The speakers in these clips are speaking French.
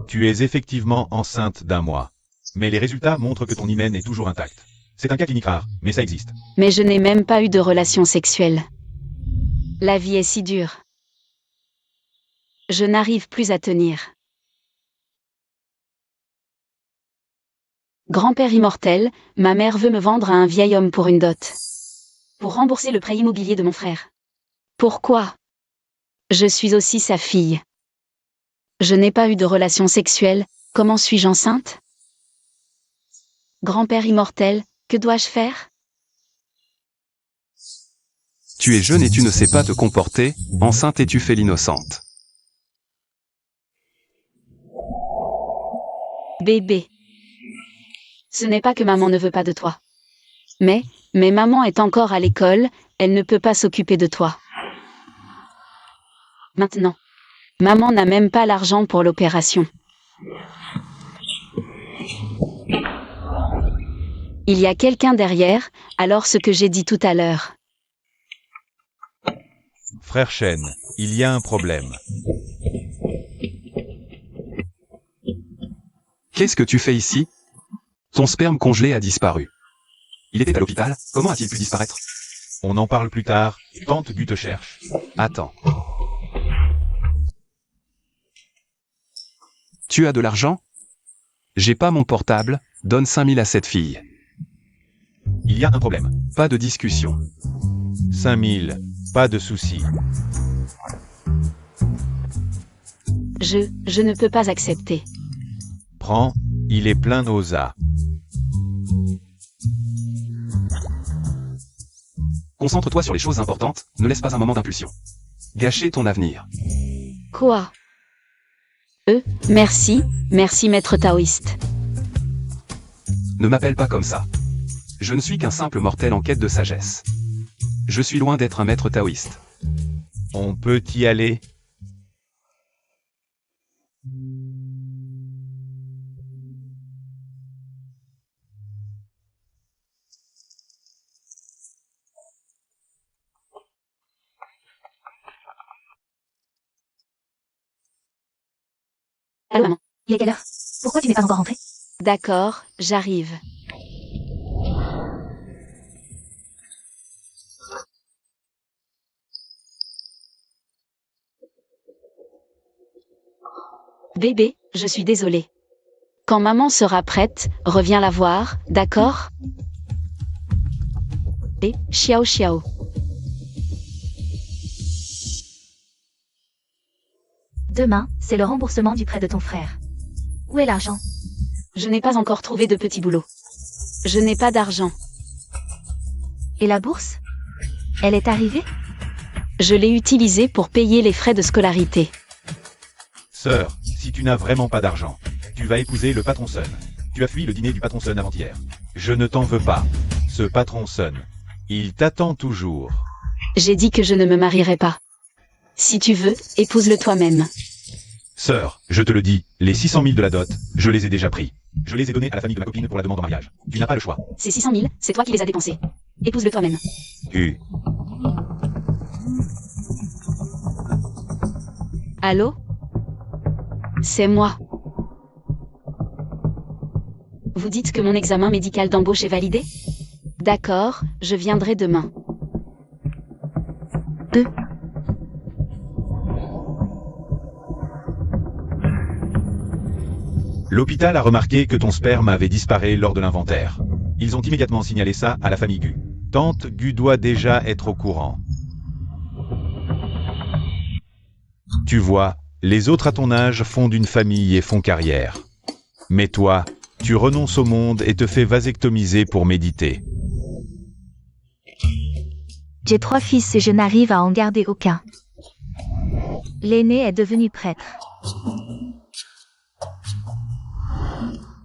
Tu es effectivement enceinte d'1 mois. Mais les résultats montrent que ton hymen est toujours intact. C'est un cas clinique rare, mais ça existe. Mais je n'ai même pas eu de relation sexuelle. La vie est si dure. Je n'arrive plus à tenir. Grand-père immortel, ma mère veut me vendre à un vieil homme pour une dot. Pour rembourser le prêt immobilier de mon frère. Pourquoi? Je suis aussi sa fille. Je n'ai pas eu de relation sexuelle, comment suis-je enceinte? Grand-père immortel, que dois-je faire? Tu es jeune et tu ne sais pas te comporter, enceinte et tu fais l'innocente. Bébé. Ce n'est pas que maman ne veut pas de toi. Mais maman est encore à l'école, elle ne peut pas s'occuper de toi. Maintenant. Maman n'a même pas l'argent pour l'opération. Il y a quelqu'un derrière, alors ce que j'ai dit tout à l'heure. Frère Shen, il y a un problème. Qu'est-ce que tu fais ici? Ton sperme congelé a disparu. Il était à l'hôpital, comment a-t-il pu disparaître? On en parle plus tard, Tante Gu te cherche. Attends. Tu as de l'argent? J'ai pas mon portable, donne 5000 à cette fille. Il y a un problème. Pas de discussion. 5000, pas de souci. Je ne peux pas accepter. Prends, il est plein d'osa. Concentre-toi sur les choses importantes, ne laisse pas un moment d'impulsion. Gâcher ton avenir. Quoi? Merci maître taoïste. Ne m'appelle pas comme ça. Je ne suis qu'un simple mortel en quête de sagesse. Je suis loin d'être un maître taoïste. On peut y aller? Allô maman, il est quelle heure? Pourquoi tu n'es pas encore rentrée? D'accord, j'arrive. Bébé, je suis désolée. Quand maman sera prête, reviens la voir, d'accord? Et Xiao Xiao. Demain, c'est le remboursement du prêt de ton frère. Où est l'argent? Je n'ai pas encore trouvé de petit boulot. Je n'ai pas d'argent. Et la bourse? Elle est arrivée? Je l'ai utilisée pour payer les frais de scolarité. Sœur, si tu n'as vraiment pas d'argent, tu vas épouser le patron Sun. Tu as fui le dîner du patron Sun avant-hier. Je ne t'en veux pas. Ce patron Sun, il t'attend toujours. J'ai dit que je ne me marierai pas. Si tu veux, épouse-le toi-même. Sœur, je te le dis, les 600 000 de la dot, je les ai déjà pris. Je les ai donnés à la famille de ma copine pour la demande en mariage. Tu n'as pas le choix. Ces 600 000, c'est toi qui les as dépensés. Épouse-le toi-même. Allô? C'est moi. Vous dites que mon examen médical d'embauche est validé? D'accord, je viendrai demain. L'hôpital a remarqué que ton sperme avait disparu lors de l'inventaire. Ils ont immédiatement signalé ça à la famille Gu. Tante Gu doit déjà être au courant. Tu vois, les autres à ton âge fondent une famille et font carrière. Mais toi, tu renonces au monde et te fais vasectomiser pour méditer. J'ai 3 fils et je n'arrive à en garder aucun. L'aîné est devenu prêtre.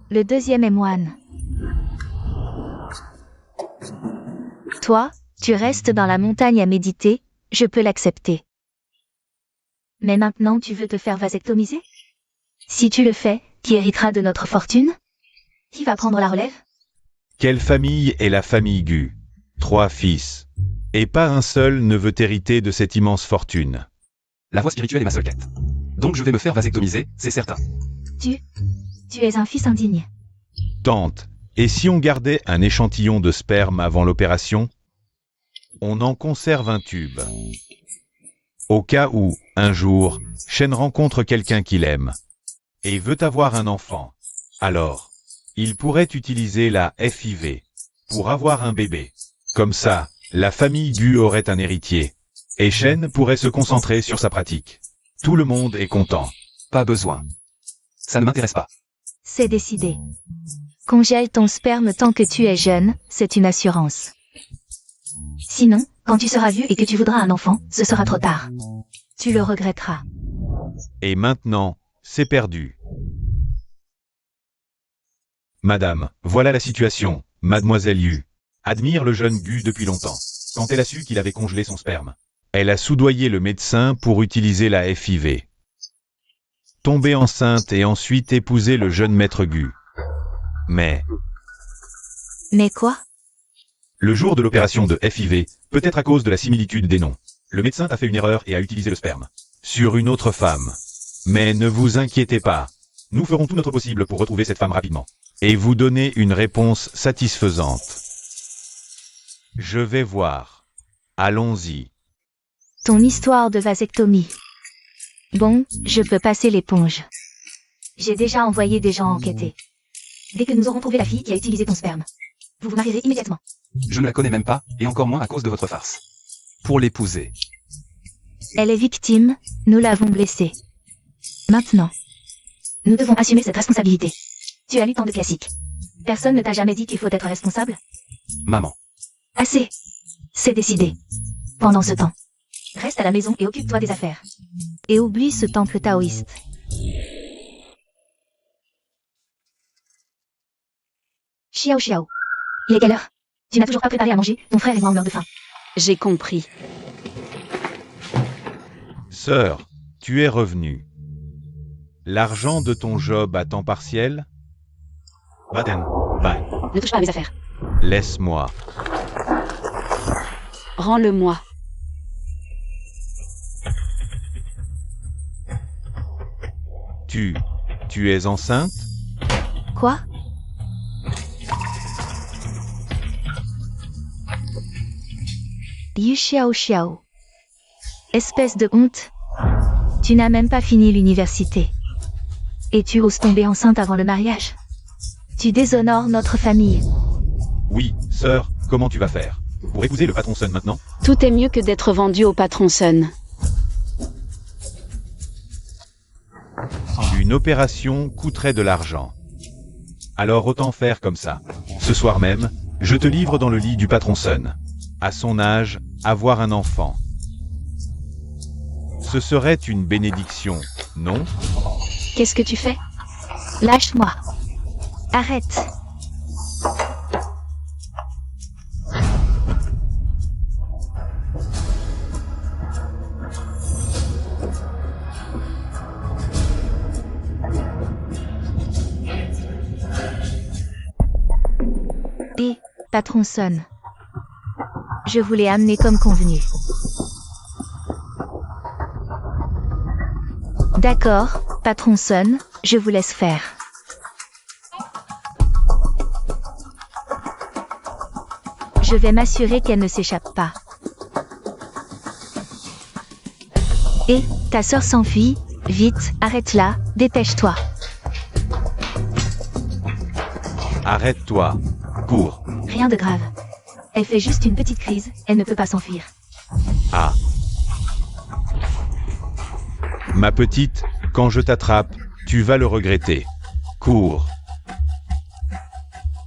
Le deuxième est moine. Toi, tu restes dans la montagne à méditer, je peux l'accepter. Mais maintenant tu veux te faire vasectomiser? Si tu le fais, qui héritera de notre fortune? Qui va prendre la relève? Quelle famille est la famille Gu? 3 fils. Et pas un seul ne veut hériter de cette immense fortune. La voie spirituelle est ma seule quête. Donc je vais me faire vasectomiser, c'est certain. Tu es un fils indigne. Tante, et si on gardait un échantillon de sperme avant l'opération? On en conserve un tube. Au cas où, un jour, Shen rencontre quelqu'un qu'il aime et veut avoir un enfant. Alors, il pourrait utiliser la FIV pour avoir un bébé. Comme ça, la famille Gu aurait un héritier. Et Shen pourrait se concentrer sur sa pratique. Tout le monde est content. Pas besoin. Ça ne m'intéresse pas. C'est décidé. Congèle ton sperme tant que tu es jeune, c'est une assurance. Sinon, quand tu seras vieux et que tu voudras un enfant, ce sera trop tard. Tu le regretteras. Et maintenant, c'est perdu. Madame, voilà la situation. Mademoiselle Yu admire le jeune Gu depuis longtemps. Quand elle a su qu'il avait congelé son sperme, elle a soudoyé le médecin pour utiliser la FIV. Tomber enceinte et ensuite épouser le jeune maître Gu. Mais quoi? le jour de l'opération de FIV, peut-être à cause de la similitude des noms, le médecin a fait une erreur et a utilisé le sperme sur une autre femme. Mais ne vous inquiétez pas, nous ferons tout notre possible pour retrouver cette femme rapidement et vous donner une réponse satisfaisante. Je vais voir. Allons-y. Ton histoire de vasectomie. Bon, je peux passer l'éponge. J'ai déjà envoyé des gens enquêter. Dès que nous aurons trouvé la fille qui a utilisé ton sperme, vous vous marierez immédiatement. Je ne la connais même pas, et encore moins à cause de votre farce. Pour l'épouser. Elle est victime, nous l'avons blessée. Maintenant, nous devons assumer cette responsabilité. Tu as lu tant de classiques. Personne ne t'a jamais dit qu'il faut être responsable? Maman. Assez. C'est décidé. Pendant ce temps, reste à la maison et occupe-toi des affaires. Et oublie ce temple taoïste. Xiao Xiao. Il est quelle heure? Tu n'as toujours pas préparé à manger, ton frère et moi on meurt de faim. J'ai compris. Sœur, tu es revenue. L'argent de ton job à temps partiel? Baden, bye. Ne touche pas à mes affaires. Laisse-moi. Rends-le-moi. Tu es enceinte? Quoi? Yu Xiao Xiao. Espèce de honte. Tu n'as même pas fini l'université. Et tu oses tomber enceinte avant le mariage? Tu déshonores notre famille. Oui, sœur, comment tu vas faire? Pour épouser le patron Sun maintenant? Tout est mieux que d'être vendu au patron Sun. Une opération coûterait de l'argent. Alors autant faire comme ça. Ce soir même, je te livre dans le lit du patron Sun. À son âge, avoir un enfant. Ce serait une bénédiction, non? Qu'est-ce que tu fais? Lâche-moi. Arrête. Et, patron Sun. Je vous l'ai amené comme convenu. D'accord, patron Sun, je vous laisse faire. Je vais m'assurer qu'elle ne s'échappe pas. Et, ta sœur s'enfuit, vite, arrête-la, dépêche-toi. Arrête-toi. Cours. Rien de grave. Elle fait juste une petite crise, elle ne peut pas s'enfuir. Ah. Ma petite, quand je t'attrape, tu vas le regretter. Cours.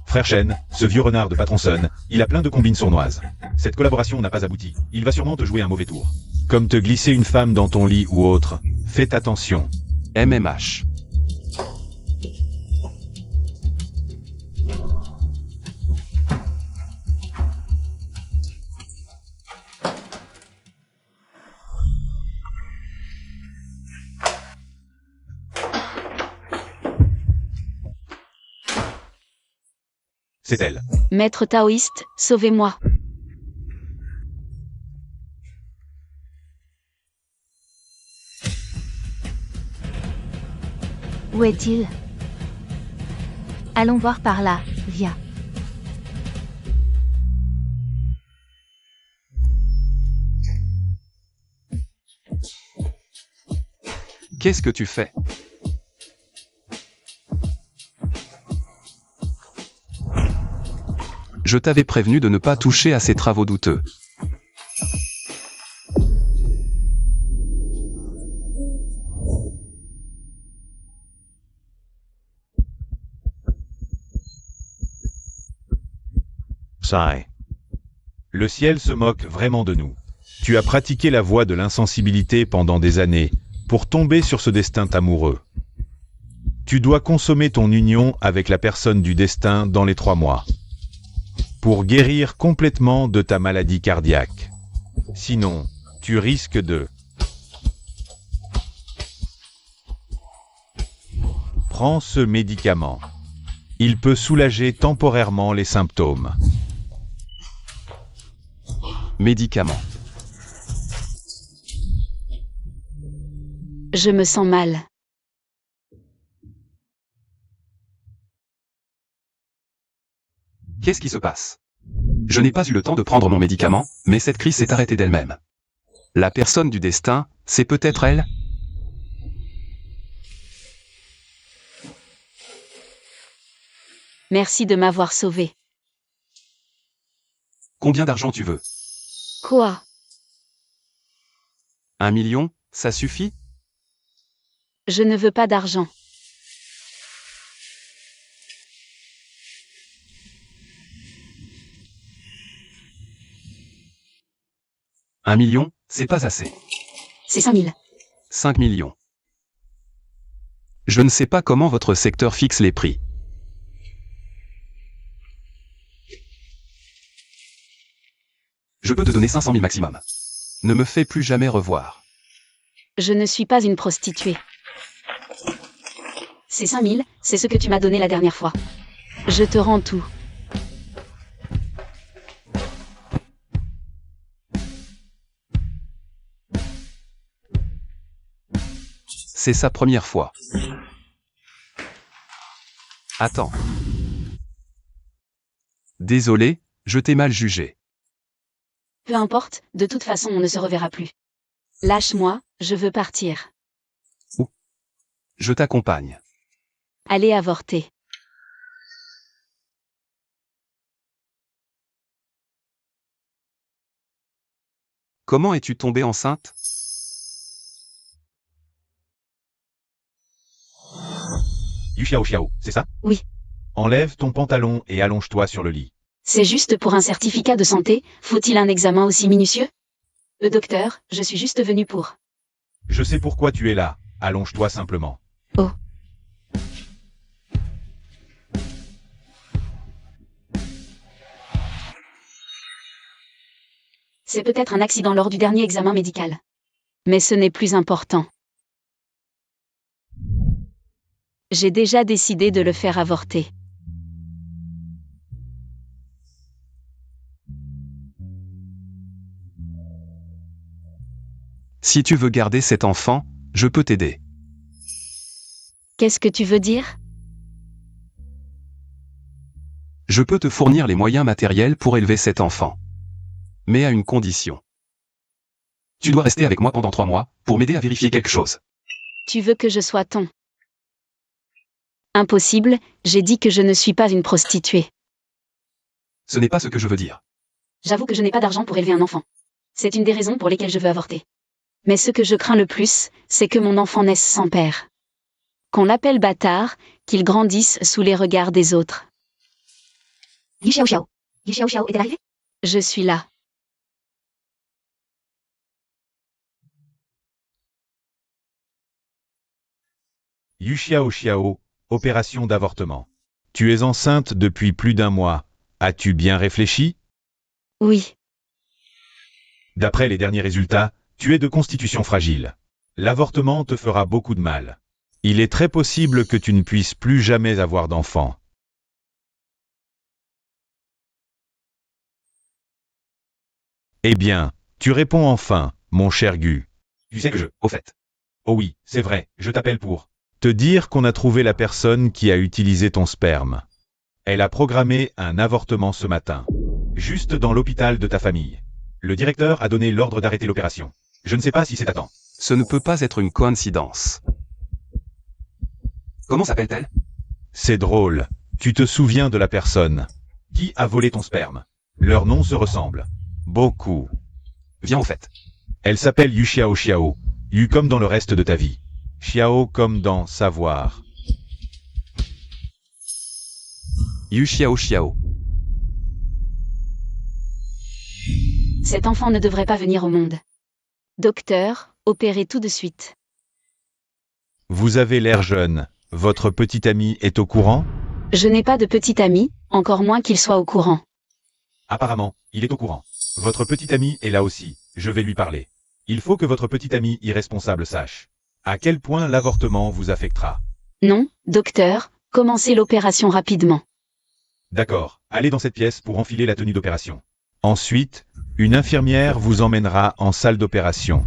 Frère Shen, ce vieux renard de patron Sun, il a plein de combines sournoises. Cette collaboration n'a pas abouti. Il va sûrement te jouer un mauvais tour. Comme te glisser une femme dans ton lit ou autre. Faites attention. MMH. C'est elle. Maître taoïste, sauvez-moi. Où est-il? Allons voir par là, viens. Qu'est-ce que tu fais? Je t'avais prévenu de ne pas toucher à ces travaux douteux. Sigh. Le ciel se moque vraiment de nous. Tu as pratiqué la voie de l'insensibilité pendant des années pour tomber sur ce destin amoureux. Tu dois consommer ton union avec la personne du destin dans les 3 mois pour guérir complètement de ta maladie cardiaque. Sinon, tu risques de... Prends ce médicament. Il peut soulager temporairement les symptômes. Médicaments. Je me sens mal. Qu'est-ce qui se passe? Je n'ai pas eu le temps de prendre mon médicament, mais cette crise s'est arrêtée d'elle-même. La personne du destin, c'est peut-être elle? Merci de m'avoir sauvé. Combien d'argent tu veux? Quoi? 1 million, ça suffit? Je ne veux pas d'argent. Un million, c'est pas assez. C'est 5 000. 5 millions. Je ne sais pas comment votre secteur fixe les prix. Je peux te donner 500 000 maximum. Ne me fais plus jamais revoir. Je ne suis pas une prostituée. C'est 5 000, c'est ce que tu m'as donné la dernière fois. Je te rends tout. C'est sa première fois. Attends. Désolé, je t'ai mal jugé. Peu importe, de toute façon on ne se reverra plus. Lâche-moi, je veux partir. Je t'accompagne. Allez avorter. Comment es-tu tombée enceinte? Yu Xiao, c'est ça? Oui. Enlève ton pantalon et allonge-toi sur le lit. C'est juste pour un certificat de santé, faut-il un examen aussi minutieux? Docteur, je suis juste venu pour... Je sais pourquoi tu es là. Allonge-toi simplement. Oh. C'est peut-être un accident lors du dernier examen médical. Mais ce n'est plus important. J'ai déjà décidé de le faire avorter. Si tu veux garder cet enfant, je peux t'aider. Qu'est-ce que tu veux dire? Je peux te fournir les moyens matériels pour élever cet enfant. Mais à une condition. Tu dois rester avec moi pendant 3 mois, pour m'aider à vérifier quelque chose. Tu veux que je sois ton... Impossible, j'ai dit que je ne suis pas une prostituée. Ce n'est pas ce que je veux dire. J'avoue que je n'ai pas d'argent pour élever un enfant. C'est une des raisons pour lesquelles je veux avorter. Mais ce que je crains le plus, c'est que mon enfant naisse sans père. Qu'on l'appelle bâtard, qu'il grandisse sous les regards des autres. Yu Xiao. Yu Xiao est arrivé? Je suis là. Yu Xiao, opération d'avortement. Tu es enceinte depuis plus d'1 mois. As-tu bien réfléchi? Oui. D'après les derniers résultats, tu es de constitution fragile. L'avortement te fera beaucoup de mal. Il est très possible que tu ne puisses plus jamais avoir d'enfant. Eh bien, tu réponds enfin, mon cher Gu. Tu sais que Au fait. Oh oui, c'est vrai, je t'appelle pour... Te dire qu'on a trouvé la personne qui a utilisé ton sperme. Elle a programmé un avortement ce matin. Juste dans l'hôpital de ta famille. Le directeur a donné l'ordre d'arrêter l'opération. Je ne sais pas si c'est à temps. Ce ne peut pas être une coïncidence. Comment s'appelle-t-elle? C'est drôle. Tu te souviens de la personne qui a volé ton sperme. Leurs noms se ressemblent. Beaucoup. Viens au fait. Elle s'appelle Yu Xiao Xiao. Yu comme dans le reste de ta vie. Xiao comme dans savoir. Yu Xiao Xiao. Cet enfant ne devrait pas venir au monde. Docteur, opérez tout de suite. Vous avez l'air jeune. Votre petit ami est au courant? Je n'ai pas de petit ami, encore moins qu'il soit au courant. Apparemment, il est au courant. Votre petit ami est là aussi. Je vais lui parler. Il faut que votre petit ami irresponsable sache à quel point l'avortement vous affectera. Non, docteur, commencez l'opération rapidement. D'accord, allez dans cette pièce pour enfiler la tenue d'opération. Ensuite, une infirmière vous emmènera en salle d'opération.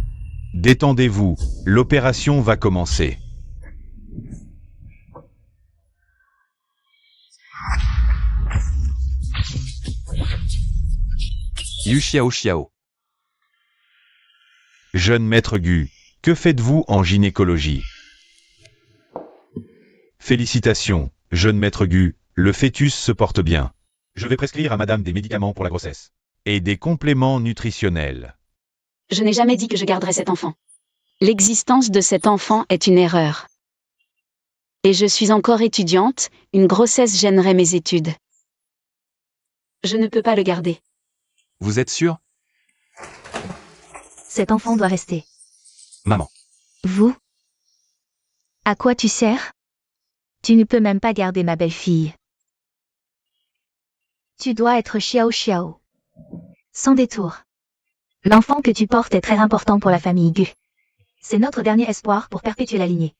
Détendez-vous, l'opération va commencer. Yu Xiao Xiao. Jeune maître Gu, que faites-vous en gynécologie? Félicitations, jeune maître Gu, le fœtus se porte bien. Je vais prescrire à madame des médicaments pour la grossesse. Et des compléments nutritionnels. Je n'ai jamais dit que je garderais cet enfant. L'existence de cet enfant est une erreur. Et je suis encore étudiante, une grossesse gênerait mes études. Je ne peux pas le garder. Vous êtes sûr? Cet enfant doit rester. Maman. Vous? À quoi tu sers? Tu ne peux même pas garder ma belle-fille. Tu dois être Xiao Xiao. Sans détour. L'enfant que tu portes est très important pour la famille Gu. C'est notre dernier espoir pour perpétuer la lignée.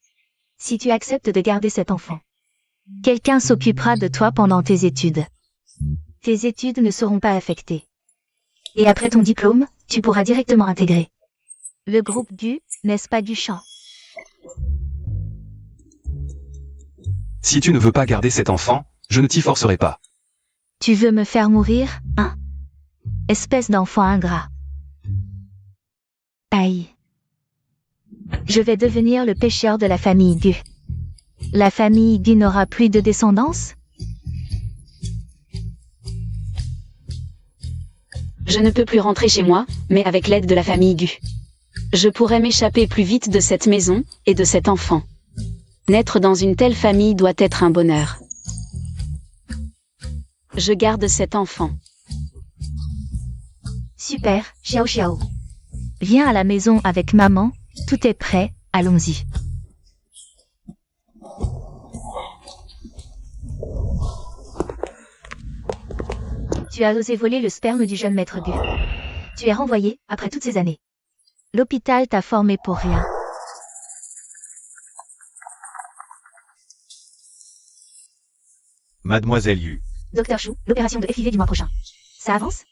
Si tu acceptes de garder cet enfant, quelqu'un s'occupera de toi pendant tes études. Tes études ne seront pas affectées. Et après ton diplôme, tu pourras directement intégrer le groupe Gu, n'est-ce pas Duchamp? Si tu ne veux pas garder cet enfant, je ne t'y forcerai pas. Tu veux me faire mourir, hein? Espèce d'enfant ingrat. Aïe. Je vais devenir le pécheur de la famille Gu. La famille Gu n'aura plus de descendance? Je ne peux plus rentrer chez moi, mais avec l'aide de la famille Gu. Je pourrais m'échapper plus vite de cette maison, et de cet enfant. Naître dans une telle famille doit être un bonheur. Je garde cet enfant. Super, Xiao Xiao. Viens à la maison avec maman, tout est prêt, allons-y. Tu as osé voler le sperme du jeune maître Gu. Tu es renvoyé, après toutes ces années. L'hôpital t'a formé pour rien. Mademoiselle Yu. Docteur Chou, l'opération de FIV du mois prochain. Ça avance?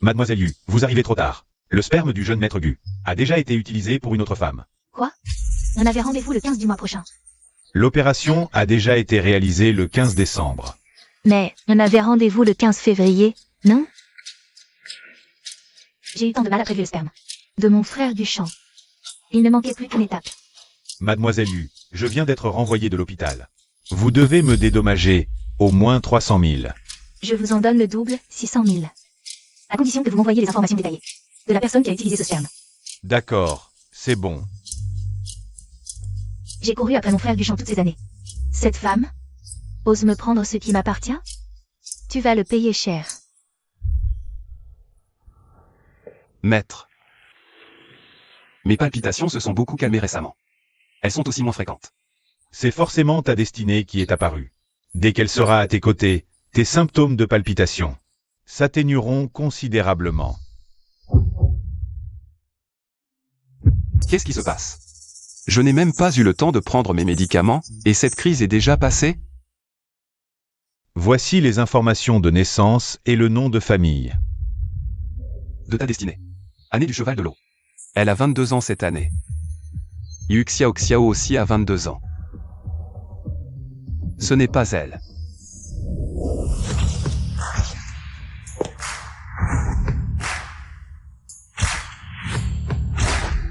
Mademoiselle Yu, vous arrivez trop tard. Le sperme du jeune maître Gu a déjà été utilisé pour une autre femme. Quoi? On avait rendez-vous le 15 du mois prochain. L'opération a déjà été réalisée le 15 décembre. Mais, on avait rendez-vous le 15 février, non? J'ai eu tant de mal à prélever le sperme. De mon frère Duchamp. Il ne manquait plus qu'une étape. Mademoiselle Yu, je viens d'être renvoyé de l'hôpital. Vous devez me dédommager, au moins 300 000. Je vous en donne le double, 600 000. À condition que vous m'envoyiez les informations détaillées. De la personne qui a utilisé ce sperme. D'accord, c'est bon. J'ai couru après mon frère Duchamp toutes ces années. Cette femme ose me prendre ce qui m'appartient? Tu vas le payer cher. Maître. Mes palpitations se sont beaucoup calmées récemment. Elles sont aussi moins fréquentes. C'est forcément ta destinée qui est apparue. Dès qu'elle sera à tes côtés, tes symptômes de palpitation s'atténueront considérablement. Qu'est-ce qui se passe? Je n'ai même pas eu le temps de prendre mes médicaments, et cette crise est déjà passée? Voici les informations de naissance et le nom de famille. De ta destinée. Année du cheval de l'eau. Elle a 22 ans cette année. Yu Xiao Xiao aussi a 22 ans. Ce n'est pas elle.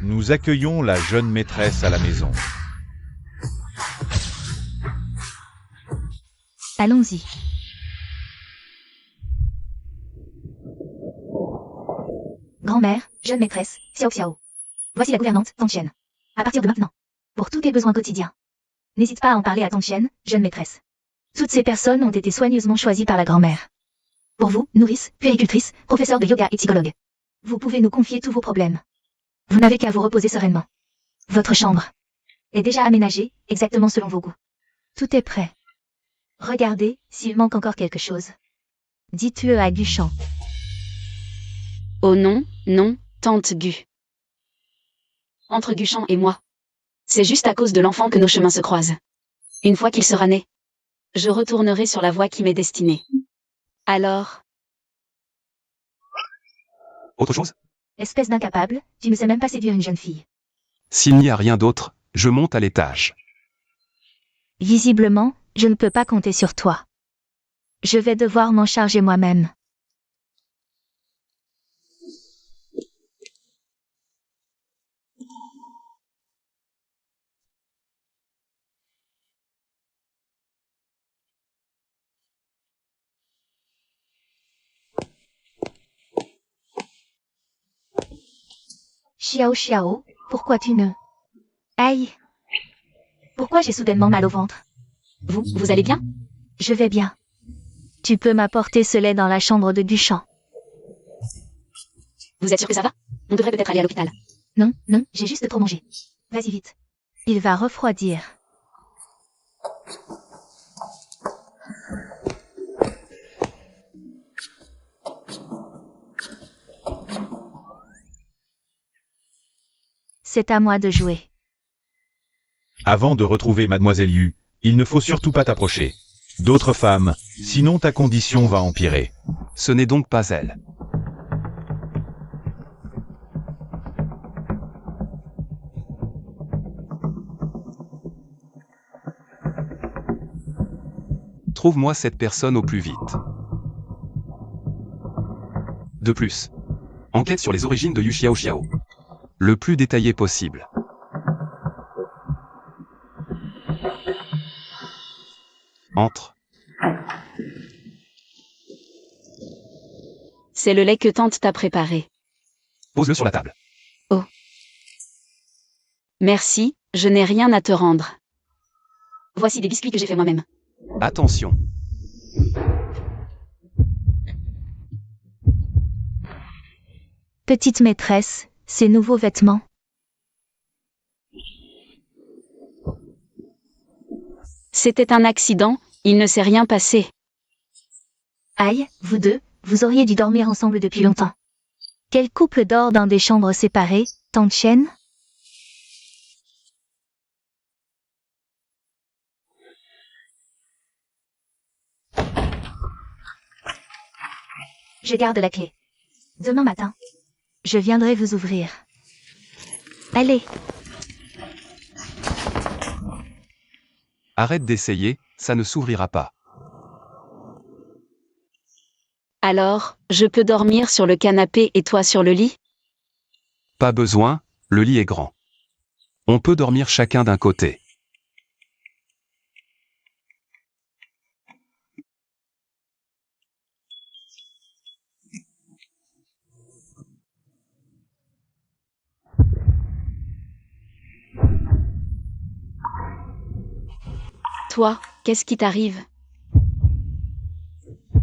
Nous accueillons la jeune maîtresse à la maison. Allons-y. Grand-mère, jeune maîtresse, Xiao Xiao. Voici la gouvernante, Tante Chen. À partir de maintenant, pour tous tes besoins quotidiens, n'hésite pas à en parler à Tante Chen, jeune maîtresse. Toutes ces personnes ont été soigneusement choisies par la grand-mère. Pour vous, nourrice, puéricultrice, professeur de yoga et psychologue. Vous pouvez nous confier tous vos problèmes. Vous n'avez qu'à vous reposer sereinement. Votre chambre est déjà aménagée, exactement selon vos goûts. Tout est prêt. Regardez, s'il manque encore quelque chose. Dites-le à Guchan. Oh non, non, tante Gu. Entre Guchan et moi. C'est juste à cause de l'enfant que nos chemins se croisent. Une fois qu'il sera né, je retournerai sur la voie qui m'est destinée. Alors, Autre chose? Espèce d'incapable, tu ne sais même pas séduire une jeune fille. S'il n'y a rien d'autre, je monte à l'étage. Visiblement, je ne peux pas compter sur toi. Je vais devoir m'en charger moi-même. Xiao Xiao, pourquoi tu ne... Aïe! Pourquoi j'ai soudainement mal au ventre? vous allez bien? Je vais bien. Tu peux m'apporter ce lait dans la chambre de Guchan. Vous êtes sûr que ça va? On devrait peut-être aller à l'hôpital. Non, non, j'ai juste trop mangé. Vas-y vite. Il va refroidir. C'est à moi de jouer. Avant de retrouver Mademoiselle Yu, il ne faut surtout pas t'approcher d'autres femmes, sinon ta condition va empirer. Ce n'est donc pas elle. Trouve-moi cette personne au plus vite. De plus, enquête sur les origines de Yu Xiao Xiao. Le plus détaillé possible. Entre. C'est le lait que tante t'a préparé. Pose-le sur la table. Merci, je n'ai rien à te rendre. Voici des biscuits que j'ai fait moi-même. Attention. Petite maîtresse, ces nouveaux vêtements. C'était un accident, il ne s'est rien passé. Aïe, vous deux, vous auriez dû dormir ensemble depuis longtemps. Quel couple dort dans des chambres séparées, Tante Chen? Je garde la clé. Demain matin, je viendrai vous ouvrir. Allez. Arrête d'essayer, ça ne s'ouvrira pas. Alors, je peux dormir sur le canapé et toi sur le lit? Pas besoin, le lit est grand. On peut dormir chacun d'un côté. Toi, qu'est-ce qui t'arrive?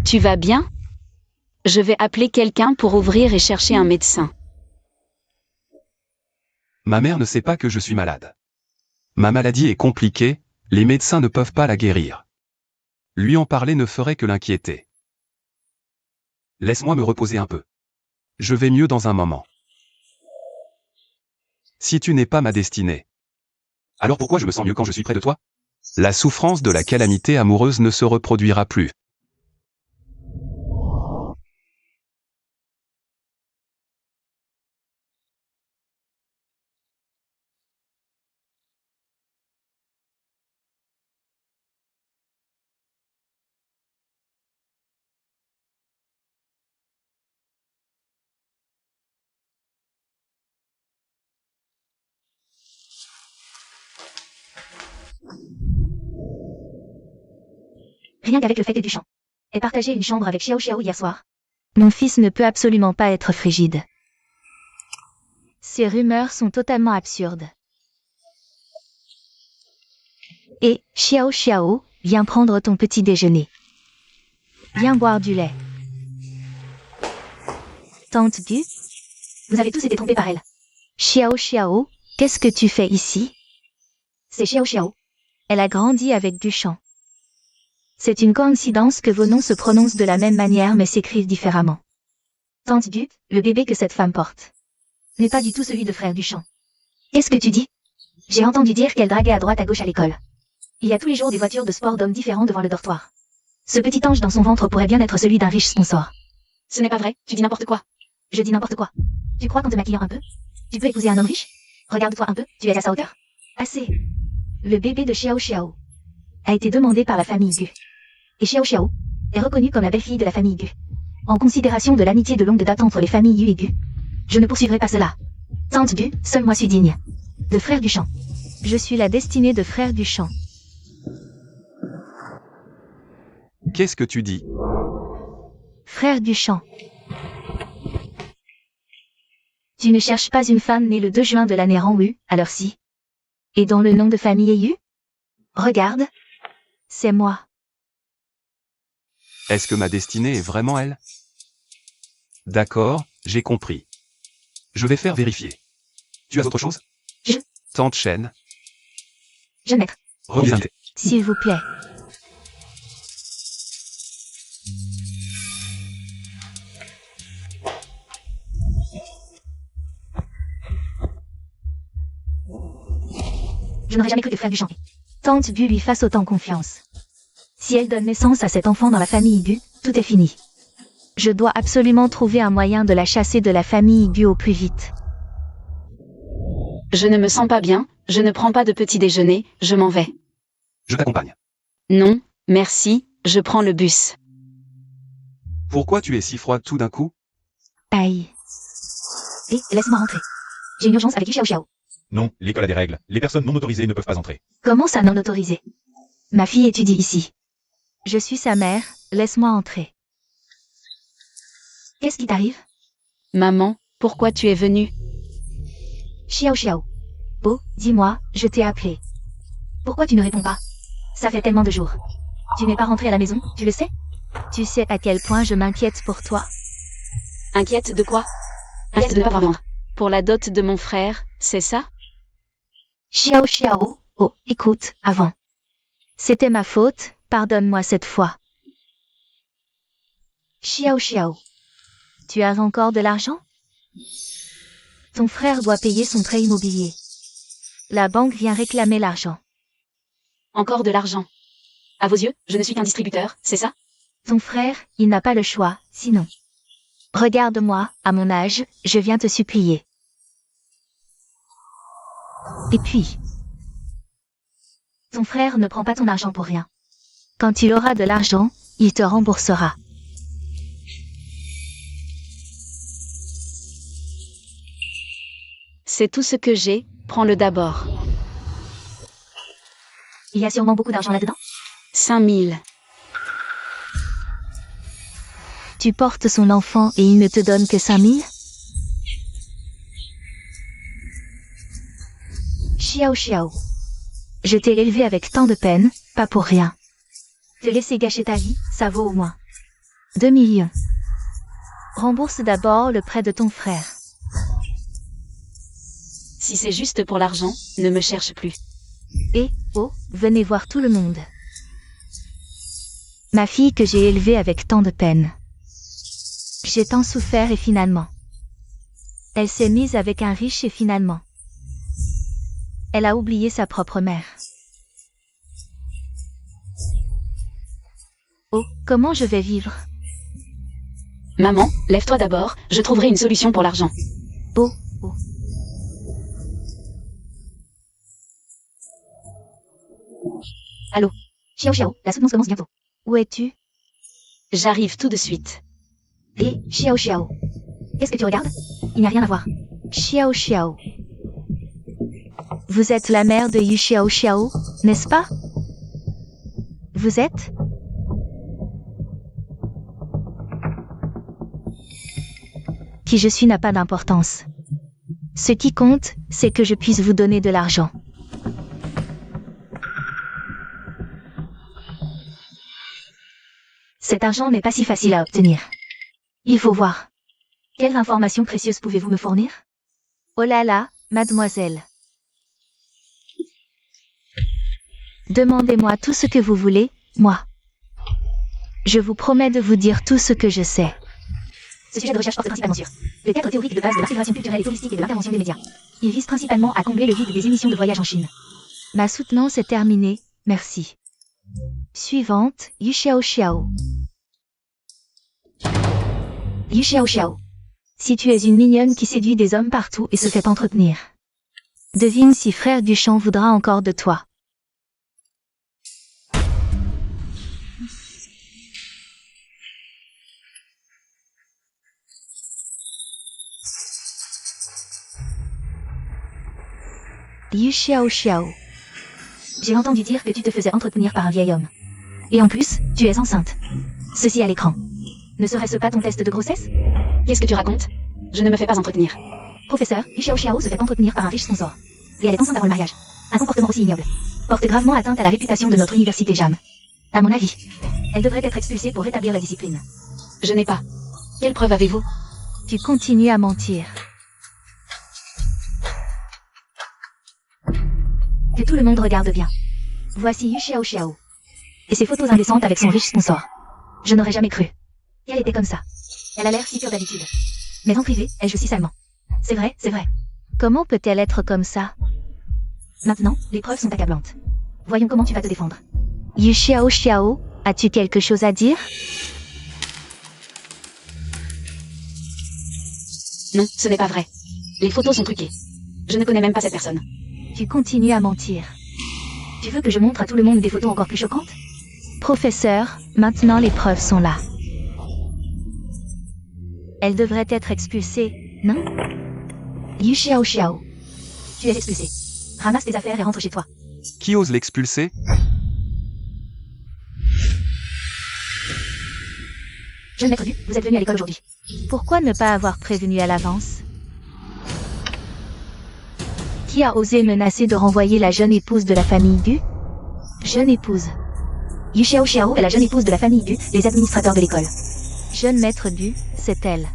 Tu vas bien? Je vais appeler quelqu'un pour ouvrir et chercher un médecin. Ma mère ne sait pas que je suis malade. Ma maladie est compliquée, les médecins ne peuvent pas la guérir. Lui en parler ne ferait que l'inquiéter. Laisse-moi me reposer un peu. Je vais mieux dans un moment. Si tu n'es pas ma destinée, alors pourquoi je me sens mieux quand je suis près de toi? La souffrance de la calamité amoureuse ne se reproduira plus. Rien qu'avec le fait que du champ. Et partager une chambre avec Xiao Xiao hier soir. Mon fils ne peut absolument pas être frigide. Ces rumeurs sont totalement absurdes. Et, Xiao Xiao, viens prendre ton petit déjeuner. Viens boire du lait. Tante Du, vous avez tous été trompés par elle. Xiao Xiao, qu'est-ce que tu fais ici? C'est Xiao Xiao. Elle a grandi avec Duchamp. C'est une coïncidence que vos noms se prononcent de la même manière mais s'écrivent différemment. Tante Du, le bébé que cette femme porte n'est pas du tout celui de frère Duchamp. Qu'est-ce que tu dis? J'ai entendu dire qu'elle draguait à droite à gauche à l'école. Il y a tous les jours des voitures de sport d'hommes différents devant le dortoir. Ce petit ange dans son ventre pourrait bien être celui d'un riche sponsor. Ce n'est pas vrai, tu dis n'importe quoi. Je dis n'importe quoi. Tu crois qu'en te maquillant un peu, tu peux épouser un homme riche? Regarde-toi un peu, tu es à sa hauteur? Assez. Le bébé de Xiao Xiao a été demandé par la famille Gu. Et Xiao Xiao est reconnue comme la belle-fille de la famille Gu. En considération de l'amitié de longue date entre les familles Yu et Gu, je ne poursuivrai pas cela. Tante Gu, seul moi suis digne. De frère Duchamp. Je suis la destinée de frère Duchamp. Qu'est-ce que tu dis? Frère Duchamp. Tu ne cherches pas une femme née le 2 juin de l'année Ran Wu, alors si? Et dont le nom de famille est Yu? Regarde. C'est moi. Est-ce que ma destinée est vraiment elle? D'accord, j'ai compris. Je vais faire vérifier. Tu as autre chose? Tante Chen, Jeune maître. reviens. S'il vous plaît. Je n'aurais jamais cru que frère Duchamp. Tante Bu lui fasse autant confiance. Si elle donne naissance à cet enfant dans la famille Bu, tout est fini. Je dois absolument trouver un moyen de la chasser de la famille Bu au plus vite. Je ne me sens pas bien, je ne prends pas de petit déjeuner, je m'en vais. Je t'accompagne. Non, merci, je prends le bus. Pourquoi tu es si froide tout d'un coup? Aïe. Et laisse-moi rentrer. J'ai une urgence avec Xiao Xiao. Non, l'école a des règles. Les personnes non autorisées ne peuvent pas entrer. Comment ça non autorisé? Ma fille étudie ici. Je suis sa mère, laisse-moi entrer. Qu'est-ce qui t'arrive? Maman, pourquoi tu es venue? Xiao Xiao. Oh, dis-moi, je t'ai appelé. Pourquoi tu ne réponds pas? Ça fait tellement de jours. Tu n'es pas rentré à la maison, tu le sais? Tu sais à quel point je m'inquiète pour toi. Inquiète de quoi? Inquiète de ne pas pouvoir vendre. Pour la dot de mon frère, c'est ça? Xiao Xiao, oh, écoute, avant. C'était ma faute, pardonne-moi cette fois. Xiao Xiao. Tu as encore de l'argent? Ton frère doit payer son prêt immobilier. La banque vient réclamer l'argent. Encore de l'argent. À vos yeux, je ne suis qu'un distributeur, c'est ça? Ton frère, il n'a pas le choix, sinon. Regarde-moi, à mon âge, je viens te supplier. Et puis, ton frère ne prend pas ton argent pour rien. Quand il aura de l'argent, il te remboursera. C'est tout ce que j'ai, prends-le d'abord. Il y a sûrement beaucoup d'argent là-dedans. 5000. Tu portes son enfant et il ne te donne que 5000? Xiao Xiao. Je t'ai élevé avec tant de peine, pas pour rien. Te laisser gâcher ta vie, ça vaut au moins 2 millions. Rembourse d'abord le prêt de ton frère. Si c'est juste pour l'argent, ne me cherche plus. Et, oh, venez voir tout le monde. Ma fille que j'ai élevée avec tant de peine. J'ai tant souffert et finalement. Elle s'est mise avec un riche et finalement. Elle a oublié sa propre mère. Oh, comment je vais vivre? Maman, lève-toi d'abord, je trouverai une solution pour l'argent. Oh, oh. Allô? Xiao Xiao, la soutenance commence bientôt. Où es-tu? J'arrive tout de suite. Et, Xiao Xiao. Qu'est-ce que tu regardes? Il n'y a rien à voir. Xiao Xiao. Vous êtes la mère de Yu Xiao Xiao, n'est-ce pas? Vous êtes? Qui je suis n'a pas d'importance. Ce qui compte, c'est que je puisse vous donner de l'argent. Cet argent n'est pas si facile à obtenir. Il faut voir. Quelles informations précieuses pouvez-vous me fournir? Oh là là, mademoiselle. Demandez-moi tout ce que vous voulez, moi. Je vous promets de vous dire tout ce que je sais. Ce sujet de recherche porte principalement sur le cadre théorique de base de l'intégration culturelle et touristique et de l'intervention des médias. Il vise principalement à combler le vide des émissions de voyage en Chine. Ma soutenance est terminée, merci. Suivante, Yu Xiao Xiao. Yu Xiao Xiao. Si tu es une mignonne qui séduit des hommes partout et se fait entretenir. Devine si frère Duchamp voudra encore de toi. Yu Xiao Xiao. J'ai entendu dire que tu te faisais entretenir par un vieil homme. Et en plus, tu es enceinte. Ceci à l'écran. Ne serait-ce pas ton test de grossesse? Qu'est-ce que tu racontes? Je ne me fais pas entretenir. Professeur, Yu Xiao Xiao se fait entretenir par un riche sponsor. Et elle est enceinte avant le mariage. Un comportement aussi ignoble porte gravement atteinte à la réputation de notre université JAM. À mon avis, elle devrait être expulsée pour rétablir la discipline. Je n'ai pas. Quelle preuve avez-vous? Tu continues à mentir. Que tout le monde regarde bien. Voici Yu Xiao Xiao. Et ses photos indécentes avec son riche sponsor. Je n'aurais jamais cru. Elle était comme ça. Elle a l'air si pure d'habitude. Mais en privé, elle joue si salement. C'est vrai, c'est vrai. Comment peut-elle être comme ça? Maintenant, les preuves sont accablantes. Voyons comment tu vas te défendre. Yu Xiao Xiao, as-tu quelque chose à dire? Non, ce n'est pas vrai. Les photos sont truquées. Je ne connais même pas cette personne. Tu continues à mentir. Tu veux que je montre à tout le monde des photos encore plus choquantes? Professeur, maintenant les preuves sont là. Elle devrait être expulsée, non? Yu Xiao Xiao. Tu es expulsé. Ramasse tes affaires et rentre chez toi. Qui ose l'expulser? Jeune maître Du, vous êtes venu à l'école aujourd'hui. Pourquoi ne pas avoir prévenu à l'avance? Qui a osé menacer de renvoyer la jeune épouse de la famille Du? Jeune épouse. Yu Xiao Xiao est la jeune épouse de la famille Du, les administrateurs de l'école. Jeune maître Du, c'est elle.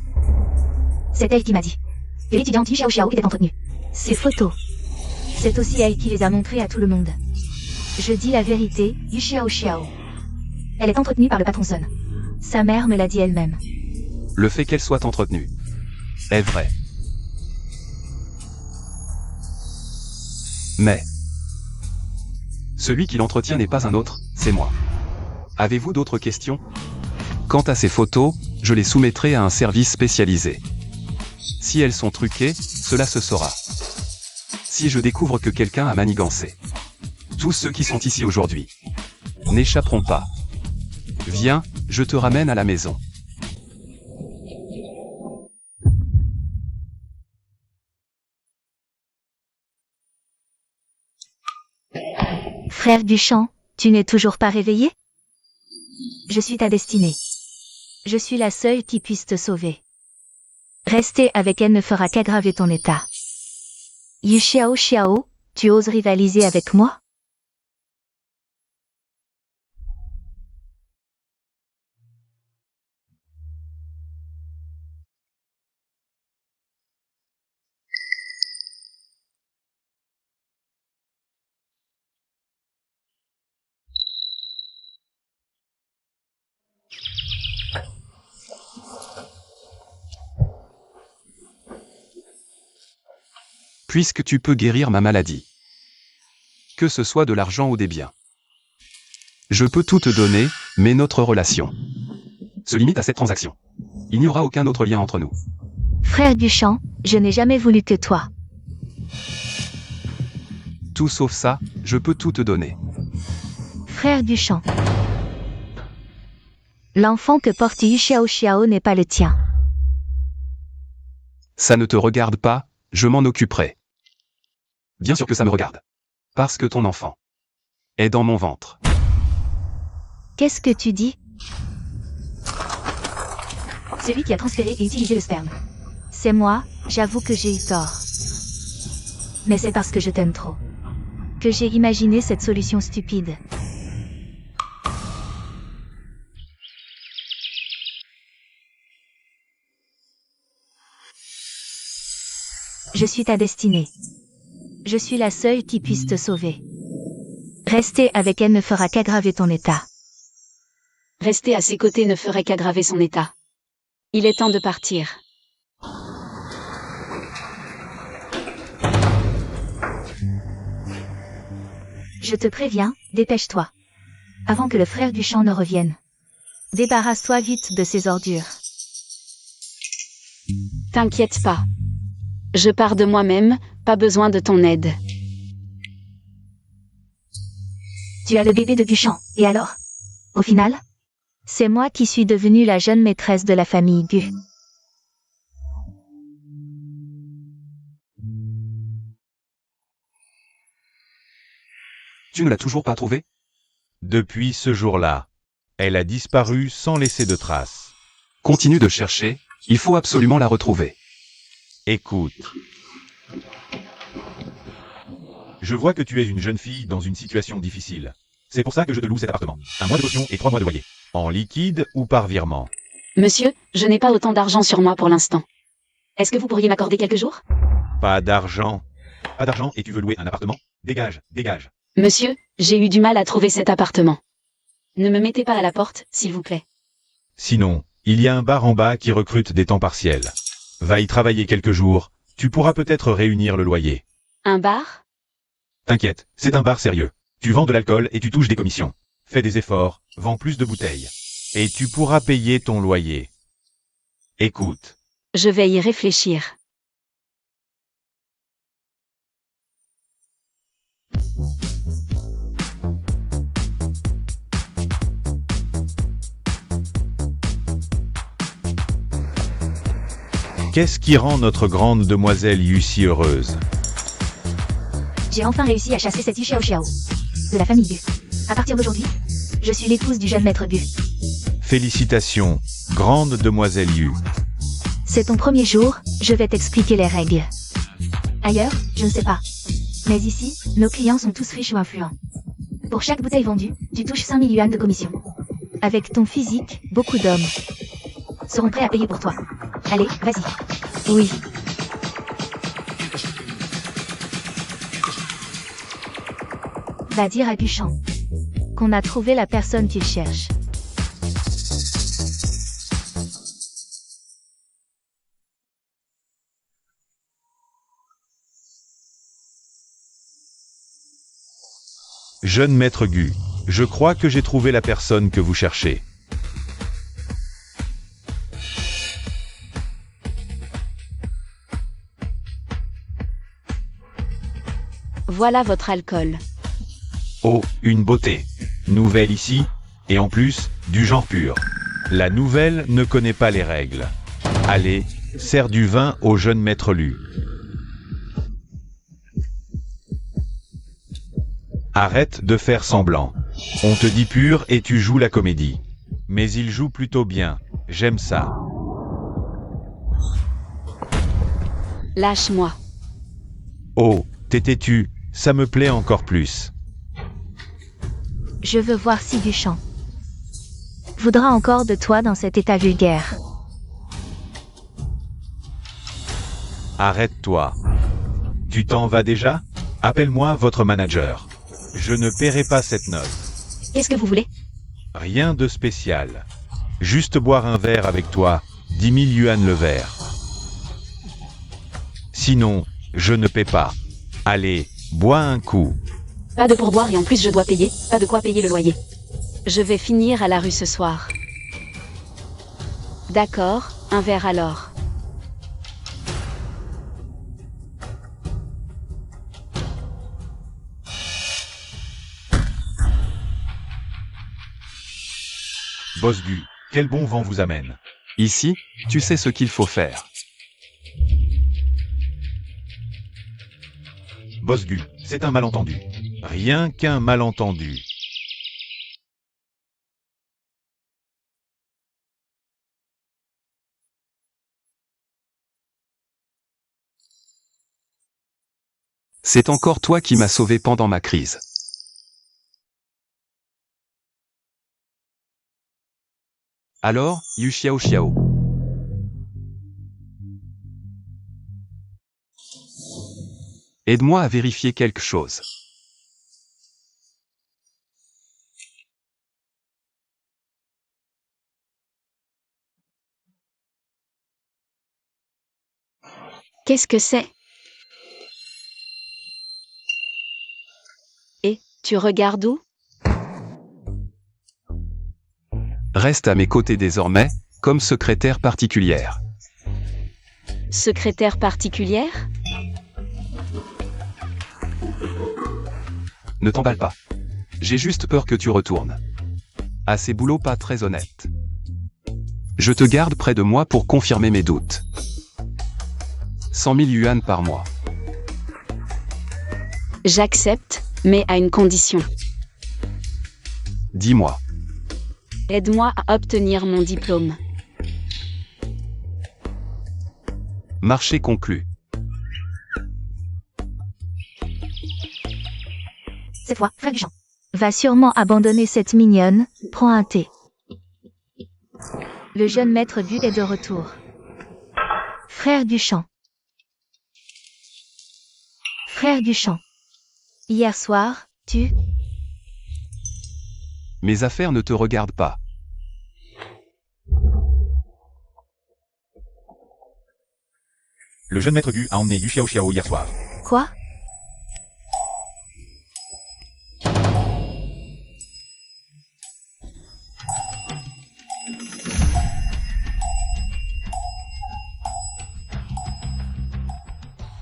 C'est elle qui m'a dit que l'étudiante Yu Xiao Xiao était entretenue. Ces photos. C'est aussi elle qui les a montrées à tout le monde. Je dis la vérité, Yu Xiao Xiao. Elle est entretenue par le patron Sun. Sa mère me l'a dit elle-même. Le fait qu'elle soit entretenue est vrai. Mais celui qui l'entretient n'est pas un autre, c'est moi. Avez-vous d'autres questions? Quant à ces photos, je les soumettrai à un service spécialisé. Si elles sont truquées, cela se saura. Si je découvre que quelqu'un a manigancé, tous ceux qui sont ici aujourd'hui n'échapperont pas. Viens, je te ramène à la maison. Frère Duchamp, tu n'es toujours pas réveillé? Je suis ta destinée. Je suis la seule qui puisse te sauver. Rester avec elle ne fera qu'aggraver ton état. Yu Xiao Xiao, tu oses rivaliser avec moi? Puisque tu peux guérir ma maladie, que ce soit de l'argent ou des biens, je peux tout te donner, mais notre relation se limite à cette transaction. Il n'y aura aucun autre lien entre nous. Frère Duchamp, je n'ai jamais voulu que toi. Tout sauf ça, je peux tout te donner. Frère Duchamp. L'enfant que porte Yu Xiao Xiao n'est pas le tien. Ça ne te regarde pas, je m'en occuperai. Bien sûr que ça me regarde. Parce que ton enfant est dans mon ventre. Qu'est-ce que tu dis? Celui qui a transféré et utilisé le sperme. C'est moi, j'avoue que j'ai eu tort. Mais c'est parce que je t'aime trop que j'ai imaginé cette solution stupide. Je suis ta destinée. Je suis la seule qui puisse te sauver. Rester avec elle ne fera qu'aggraver ton état. Rester à ses côtés ne ferait qu'aggraver son état. Il est temps de partir. Je te préviens, dépêche-toi. Avant que le frère du champ ne revienne. Débarrasse-toi vite de ces ordures. T'inquiète pas. Je pars de moi-même, pas besoin de ton aide. Tu as le bébé de Buchan, et alors? Au final? C'est moi qui suis devenue la jeune maîtresse de la famille Gu. Tu ne l'as toujours pas trouvée? Depuis ce jour-là, elle a disparu sans laisser de traces. Continue de chercher, il faut absolument la retrouver. Écoute. Je vois que tu es une jeune fille dans une situation difficile. C'est pour ça que je te loue cet appartement. 1 mois de caution et 3 mois de loyer. En liquide ou par virement. Monsieur, je n'ai pas autant d'argent sur moi pour l'instant. Est-ce que vous pourriez m'accorder quelques jours? Pas d'argent. Pas d'argent et tu veux louer un appartement? Dégage, dégage. Monsieur, j'ai eu du mal à trouver cet appartement. Ne me mettez pas à la porte, s'il vous plaît. Sinon, il y a un bar en bas qui recrute des temps partiels. Va y travailler quelques jours, tu pourras peut-être réunir le loyer. Un bar? T'inquiète, c'est un bar sérieux. Tu vends de l'alcool et tu touches des commissions. Fais des efforts, vends plus de bouteilles. Et tu pourras payer ton loyer. Écoute. Je vais y réfléchir. Qu'est-ce qui rend notre grande demoiselle Yu si heureuse? J'ai enfin réussi à chasser cette Xiao Xiao. De la famille Gu. À partir d'aujourd'hui, je suis l'épouse du jeune maître Gu. Félicitations, grande demoiselle Yu. C'est ton premier jour, je vais t'expliquer les règles. Ailleurs, je ne sais pas. Mais ici, nos clients sont tous riches ou influents. Pour chaque bouteille vendue, tu touches 5000 yuan de commission. Avec ton physique, beaucoup d'hommes seront prêts à payer pour toi. Allez, vas-y. Oui. Va dire à Buchan qu'on a trouvé la personne qu'il cherche. Jeune maître Gu, je crois que j'ai trouvé la personne que vous cherchez. Voilà votre alcool. Oh, une beauté. Nouvelle ici, et en plus, du genre pur. La nouvelle ne connaît pas les règles. Allez, sers du vin au jeune maître Lu. Arrête de faire semblant. On te dit pur et tu joues la comédie. Mais il joue plutôt bien, j'aime ça. Lâche-moi. Oh, t'es têtu, ça me plaît encore plus. Je veux voir si Buchan voudra encore de toi dans cet état vulgaire. Arrête-toi. Tu t'en vas déjà? Appelle-moi votre manager. Je ne paierai pas cette note. Qu'est-ce que vous voulez? Rien de spécial. Juste boire un verre avec toi, 10 000 yuan le verre. Sinon, je ne paie pas. Allez, bois un coup. Pas de pourboire et en plus je dois payer, pas de quoi payer le loyer. Je vais finir à la rue ce soir. D'accord, un verre alors. Boss Gu, quel bon vent vous amène. Ici, tu sais ce qu'il faut faire. Boss Gu, c'est un malentendu. Rien qu'un malentendu. C'est encore toi qui m'as sauvé pendant ma crise. Alors, Yu Xiao Xiao. Aide-moi à vérifier quelque chose. Qu'est-ce que c'est? Et, tu regardes où? Reste à mes côtés désormais, comme secrétaire particulière. Secrétaire particulière? Ne t'emballe pas. J'ai juste peur que tu retournes. À ces boulots pas très honnêtes. Je te garde près de moi pour confirmer mes doutes. 100 000 yuan par mois. J'accepte, mais à une condition. Dis-moi. Aide-moi à obtenir mon diplôme. Marché conclu. Cette fois, frère Duchamp va sûrement abandonner cette mignonne, prends un thé. Le jeune maître Du est de retour. Frère Duchamp. Frère Duchamp. Hier soir, tu... Mes affaires ne te regardent pas. Le jeune maître Gu a emmené Yu Xiao Xiao hier soir. Quoi?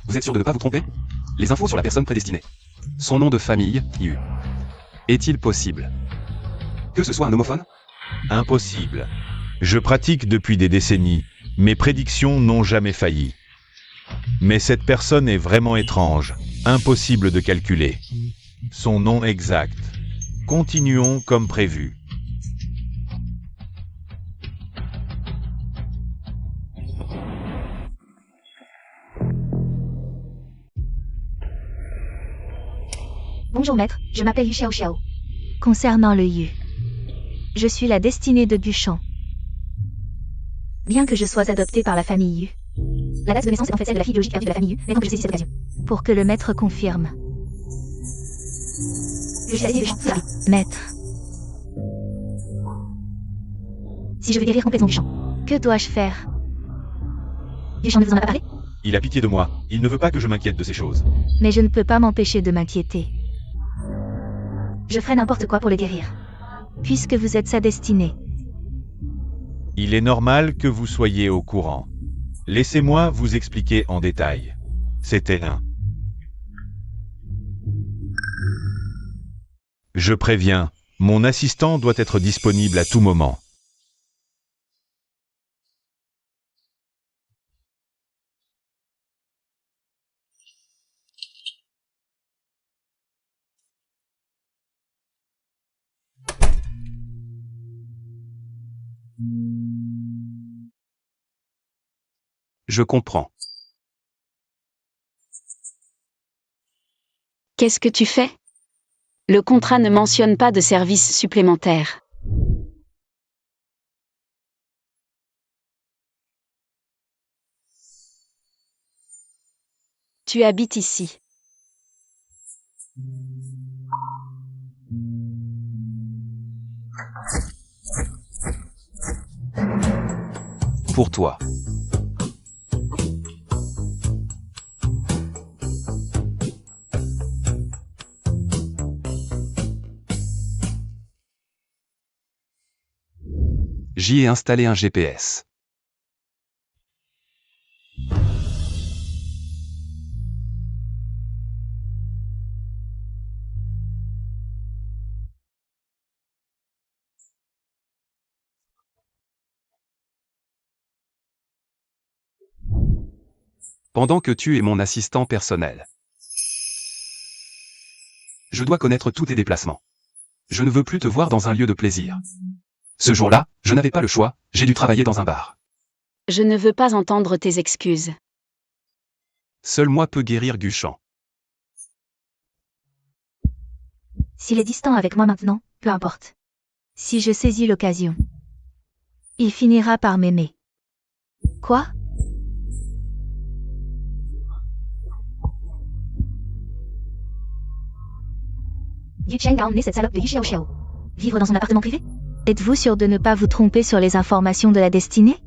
Vous êtes sûr de ne pas vous tromper? Les infos sur la personne prédestinée. Son nom de famille, Yu. Est-il possible que ce soit un homophone? Impossible. Je pratique depuis des décennies. Mes prédictions n'ont jamais failli. Mais cette personne est vraiment étrange. Impossible de calculer. Son nom exact. Continuons comme prévu. Bonjour maître, je m'appelle Yu Xiao Xiao. Concernant le Yu. Je suis la destinée de Duchamp. Bien que je sois adoptée par la famille Yu. La date de naissance est en fait celle de la fille biologique perdue de la famille Yu, mais donc je saisis cette occasion. Pour que le maître confirme. Je suis la destinée de Duchamp. Maître. Si je veux guérir complètement Duchamp, que dois-je faire? Duchamp ne vous en a pas parlé? Il a pitié de moi. Il ne veut pas que je m'inquiète de ces choses. Mais je ne peux pas m'empêcher de m'inquiéter. Je ferai n'importe quoi pour le guérir. Puisque vous êtes sa destinée. Il est normal que vous soyez au courant. Laissez-moi vous expliquer en détail. C'était un. Je préviens, mon assistant doit être disponible à tout moment. Je comprends. Qu'est-ce que tu fais? Le contrat ne mentionne pas de services supplémentaires. Tu habites ici. Pour toi. J'y ai installé un GPS. Pendant que tu es mon assistant personnel. Je dois connaître tous tes déplacements. Je ne veux plus te voir dans un lieu de plaisir. Ce jour-là, je n'avais pas le choix, j'ai dû travailler dans un bar. Je ne veux pas entendre tes excuses. Seul moi peux guérir Duchamp. S'il est distant avec moi maintenant, peu importe. Si je saisis l'occasion, il finira par m'aimer. Quoi? Yu Cheng a emmené cette salope de Yu Xiaoxiao. Vivre dans son appartement privé? Êtes-vous sûr de ne pas vous tromper sur les informations de la destinée?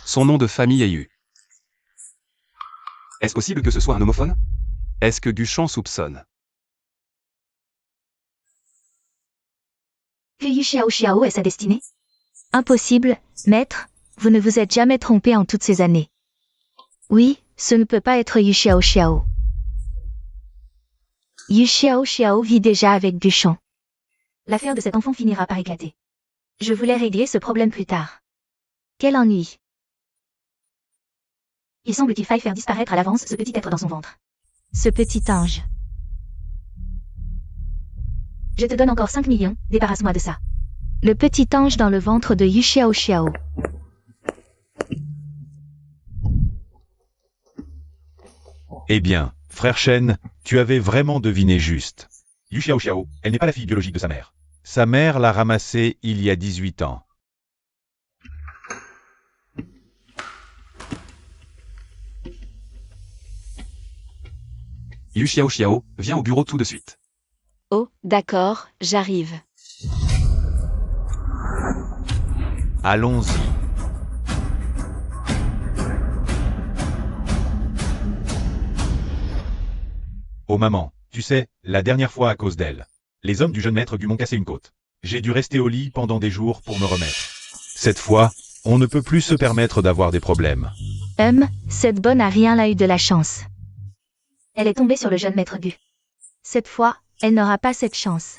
Son nom de famille est Yu. Est-ce possible que ce soit un homophone? Est-ce que Duchamp soupçonne? Que Yu Xiaoxiao est sa destinée? Impossible, maître, vous ne vous êtes jamais trompé en toutes ces années. Oui, ce ne peut pas être Yu Xiaoxiao. Yu Xiaoxiao vit déjà avec Duchamp. L'affaire de cet enfant finira par éclater. Je voulais régler ce problème plus tard. Quel ennui. Il semble qu'il faille faire disparaître à l'avance ce petit être dans son ventre. Ce petit ange. Je te donne encore 5 millions, débarrasse-moi de ça. Le petit ange dans le ventre de Yu Xiaoxiao. Eh bien, frère Shen, tu avais vraiment deviné juste. Yu Xiaoxiao, elle n'est pas la fille biologique de sa mère. Sa mère l'a ramassée il y a 18 ans. Yu Xiaoxiao, viens au bureau tout de suite. Oh, d'accord, j'arrive. Allons-y. Oh maman, tu sais, la dernière fois à cause d'elle, les hommes du jeune maître Gu m'ont cassé une côte. J'ai dû rester au lit pendant des jours pour me remettre. Cette fois, on ne peut plus se permettre d'avoir des problèmes. Cette bonne a rien là eu de la chance. Elle est tombée sur le jeune maître Gu. Cette fois, elle n'aura pas cette chance.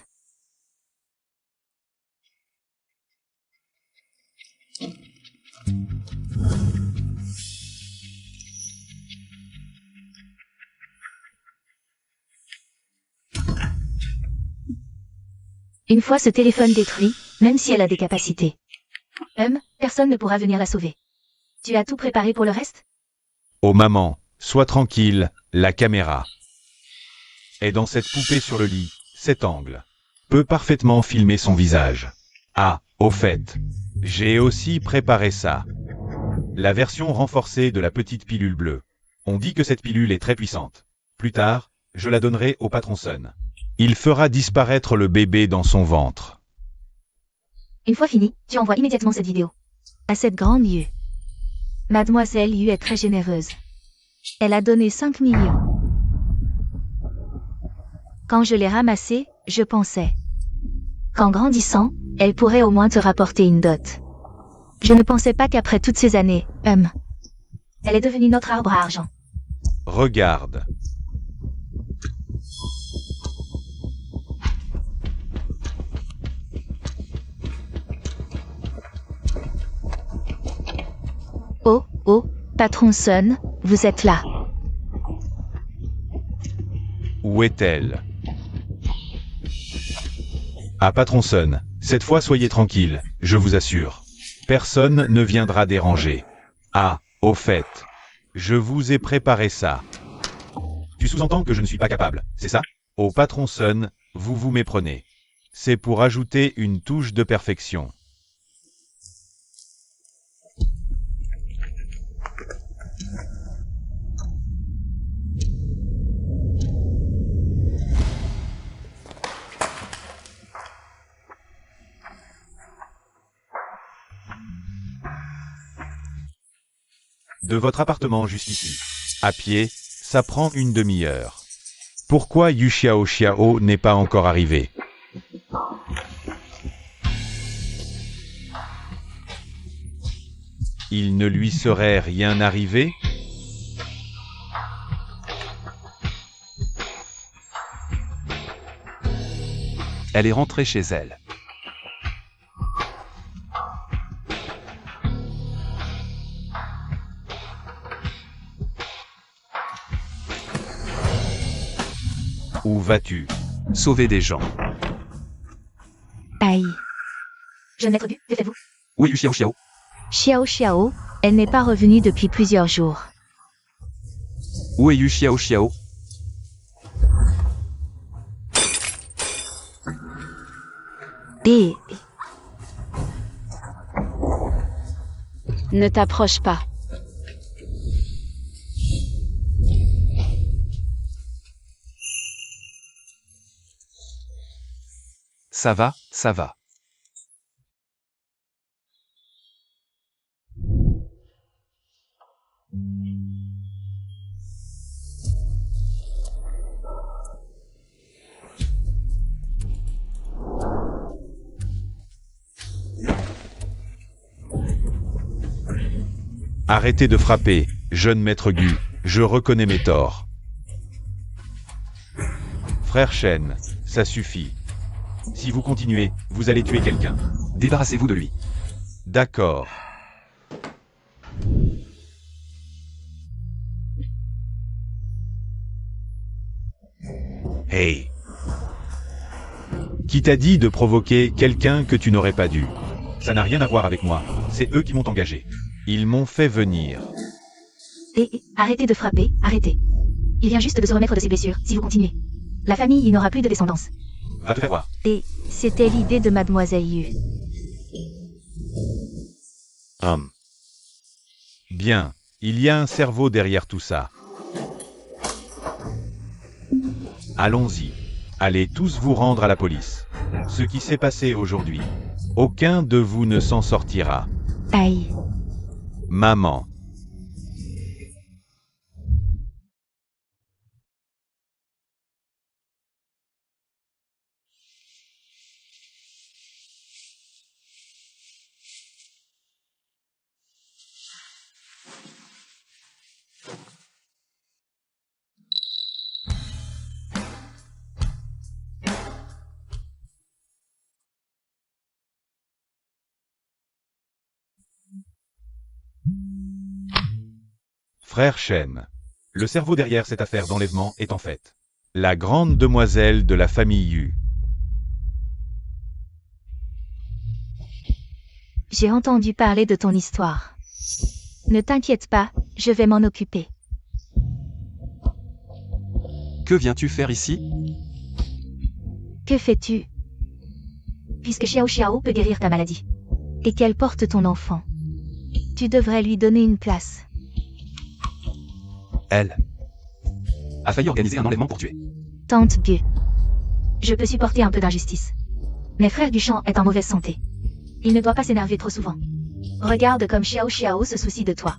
Une fois ce téléphone détruit, même si elle a des capacités, personne ne pourra venir la sauver. Tu as tout préparé pour le reste? Oh maman, sois tranquille, la caméra est dans cette poupée sur le lit, cet angle peut parfaitement filmer son visage. Ah, au fait, j'ai aussi préparé ça. La version renforcée de la petite pilule bleue. On dit que cette pilule est très puissante. Plus tard, je la donnerai au patron Sun. Il fera disparaître le bébé dans son ventre. Une fois fini, tu envoies immédiatement cette vidéo à cette grande Yu. Mademoiselle Yu est très généreuse. Elle a donné 5 millions. Quand je l'ai ramassée, je pensais qu'en grandissant, elle pourrait au moins te rapporter une dot. Je ne pensais pas qu'après toutes ces années, elle est devenue notre arbre à argent. Regarde. Oh, patron Sun, vous êtes là. Où est-elle? Ah patron Sun, cette fois soyez tranquille, je vous assure. Personne ne viendra déranger. Ah, au fait, je vous ai préparé ça. Tu sous-entends que je ne suis pas capable, c'est ça? Au patron Sun, vous vous méprenez. C'est pour ajouter une touche de perfection. De votre appartement juste ici. À pied, ça prend une demi-heure. Pourquoi Yu Xiaoxiao n'est pas encore arrivé? Il ne lui serait rien arrivé? Elle est rentrée chez elle. Où vas-tu? Sauver des gens. Aïe. Jeune maître Gu, que faites-vous? Où est Yu Xiaoxiao? Xiaoxiao, elle n'est pas revenue depuis plusieurs jours. Où est Yu Xiaoxiao? Et... Ne t'approche pas. Ça va, ça va. Arrêtez de frapper, jeune maître Gu, je reconnais mes torts. Frère Shen, ça suffit. Si vous continuez, vous allez tuer quelqu'un. Débarrassez-vous de lui. D'accord. Hey. Qui t'a dit de provoquer quelqu'un que tu n'aurais pas dû? Ça n'a rien à voir avec moi, c'est eux qui m'ont engagé. Ils m'ont fait venir. Et... Arrêtez de frapper, arrêtez. Il vient juste de se remettre de ses blessures, si vous continuez. La famille, il n'aura plus de descendance. Va te faire voir. Et... C'était l'idée de Mademoiselle Yu. Bien, il y a un cerveau derrière tout ça. Allons-y. Allez tous vous rendre à la police. Ce qui s'est passé aujourd'hui. Aucun de vous ne s'en sortira. Aïe. Maman. Frère Shen. Le cerveau derrière cette affaire d'enlèvement est en fait la grande demoiselle de la famille Yu. J'ai entendu parler de ton histoire. Ne t'inquiète pas, je vais m'en occuper. Que viens-tu faire ici? Que fais-tu? Puisque Xiao Xiao peut guérir ta maladie. Et qu'elle porte ton enfant. Tu devrais lui donner une place. Elle a failli organiser un enlèvement pour tuer. Tante Gu. Je peux supporter un peu d'injustice. Mais frère Guchan est en mauvaise santé. Il ne doit pas s'énerver trop souvent. Regarde comme Xiao Xiao se soucie de toi.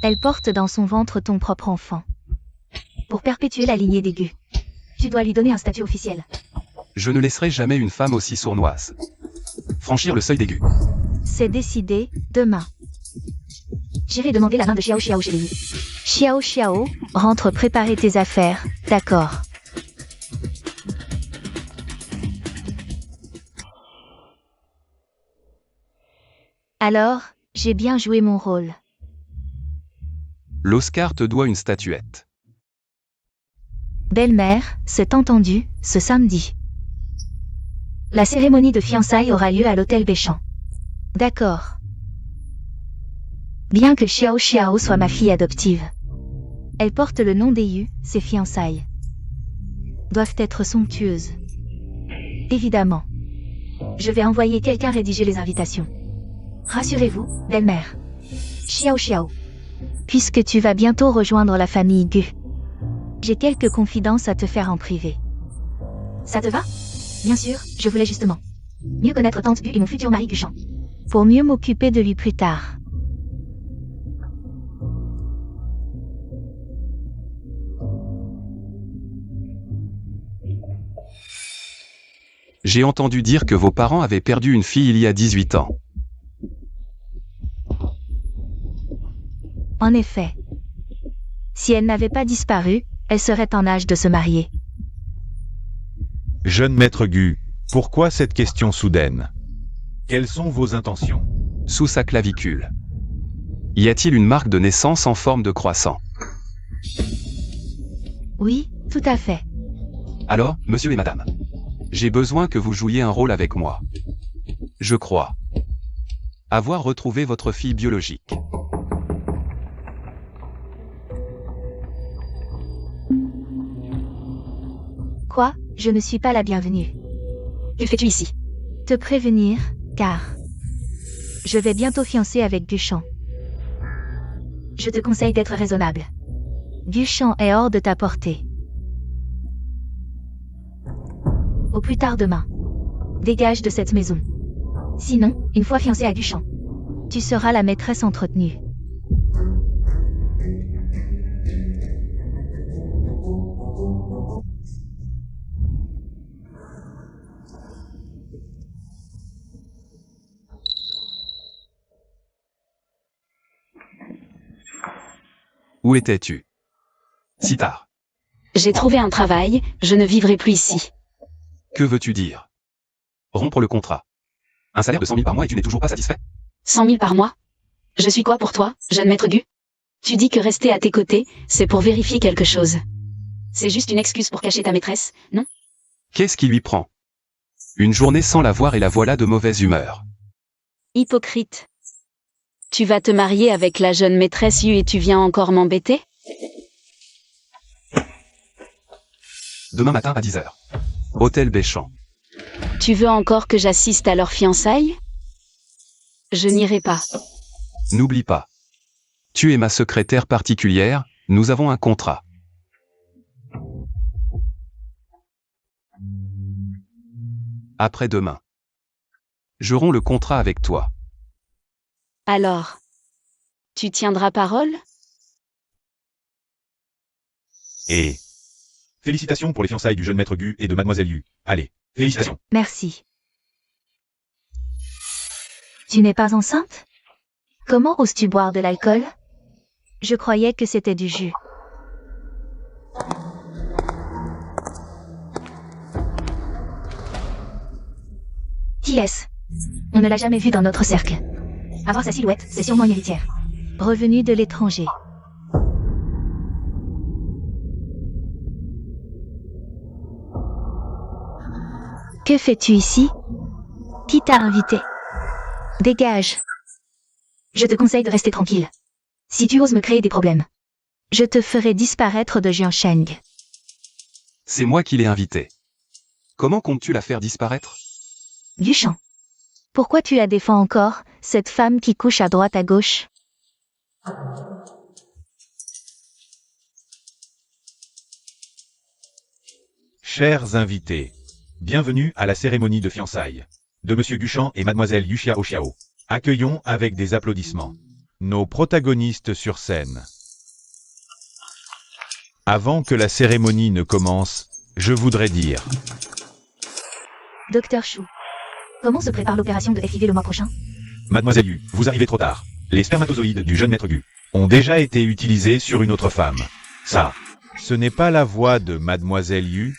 Elle porte dans son ventre ton propre enfant. Pour perpétuer la lignée des Gu, tu dois lui donner un statut officiel. Je ne laisserai jamais une femme aussi sournoise franchir le seuil d'aigu. C'est décidé, demain. J'irai demander la main de Xiao Xiao chez lui. Xiao Xiao, rentre préparer tes affaires, d'accord. Alors, j'ai bien joué mon rôle. L'Oscar te doit une statuette. Belle-mère, c'est entendu, ce samedi. La cérémonie de fiançailles aura lieu à l'hôtel Béchamp. D'accord. Bien que Xiao Xiao soit ma fille adoptive. Elle porte le nom d'Eyu, ses fiançailles doivent être somptueuses. Évidemment. Je vais envoyer quelqu'un rédiger les invitations. Rassurez-vous, belle-mère. Xiao Xiao. Puisque tu vas bientôt rejoindre la famille Gu. J'ai quelques confidences à te faire en privé. Ça te va? Bien sûr, je voulais justement mieux connaître Tante Gu et mon futur mari Guchan. Pour mieux m'occuper de lui plus tard. J'ai entendu dire que vos parents avaient perdu une fille il y a 18 ans. En effet. Si elle n'avait pas disparu, elle serait en âge de se marier. Jeune maître Gu, pourquoi cette question soudaine? Quelles sont vos intentions? Sous sa clavicule. Y a-t-il une marque de naissance en forme de croissant? Oui, tout à fait. Alors, monsieur et madame, j'ai besoin que vous jouiez un rôle avec moi. Je crois avoir retrouvé votre fille biologique. Quoi? Je ne suis pas la bienvenue. Que fais-tu ici? Te prévenir, car je vais bientôt fiancer avec Duchamp. Je te conseille d'être raisonnable. Duchamp est hors de ta portée. Au plus tard demain. Dégage de cette maison. Sinon, une fois fiancé à Duchamp, tu seras la maîtresse entretenue. Où étais-tu? Si tard. J'ai trouvé un travail, je ne vivrai plus ici. Que veux-tu dire? Rompre le contrat. Un salaire de 100 000 par mois et tu n'es toujours pas satisfait? 100 000 par mois? Je suis quoi pour toi, jeune maître Gu? Tu dis que rester à tes côtés, c'est pour vérifier quelque chose. C'est juste une excuse pour cacher ta maîtresse, non? Qu'est-ce qui lui prend? Une journée sans la voir et la voilà de mauvaise humeur. Hypocrite. Tu vas te marier avec la jeune maîtresse Yu et tu viens encore m'embêter? Demain matin à 10h. Hôtel Béchamp. Tu veux encore que j'assiste à leur fiançailles? Je n'irai pas. N'oublie pas. Tu es ma secrétaire particulière, nous avons un contrat. Après-demain. Je romps le contrat avec toi. Alors, tu tiendras parole? Et félicitations pour les fiançailles du jeune maître Gu et de mademoiselle Yu. Allez, félicitations. Merci. Tu n'es pas enceinte? Comment oses-tu boire de l'alcool? Je croyais que c'était du jus. Qui est-ce? On ne l'a jamais vu dans notre cercle. À voir sa silhouette, c'est sûrement une héritière. Revenue de l'étranger. Que fais-tu ici? Qui t'a invité? Dégage. Je te conseille de rester tranquille. Si tu oses me créer des problèmes, je te ferai disparaître de Jiansheng. C'est moi qui l'ai invité. Comment comptes-tu la faire disparaître? Duchamp. Pourquoi tu la défends encore, cette femme qui couche à droite à gauche? Chers invités, bienvenue à la cérémonie de fiançailles de Monsieur Duchamp et Mademoiselle Yu Xiao. Accueillons avec des applaudissements nos protagonistes sur scène. Avant que la cérémonie ne commence, je voudrais dire... Docteur Chou. Comment se prépare l'opération de FIV le mois prochain? Mademoiselle Yu, vous arrivez trop tard. Les spermatozoïdes du jeune maître Gu ont déjà été utilisés sur une autre femme. Ça, ce n'est pas la voix de Mademoiselle Yu.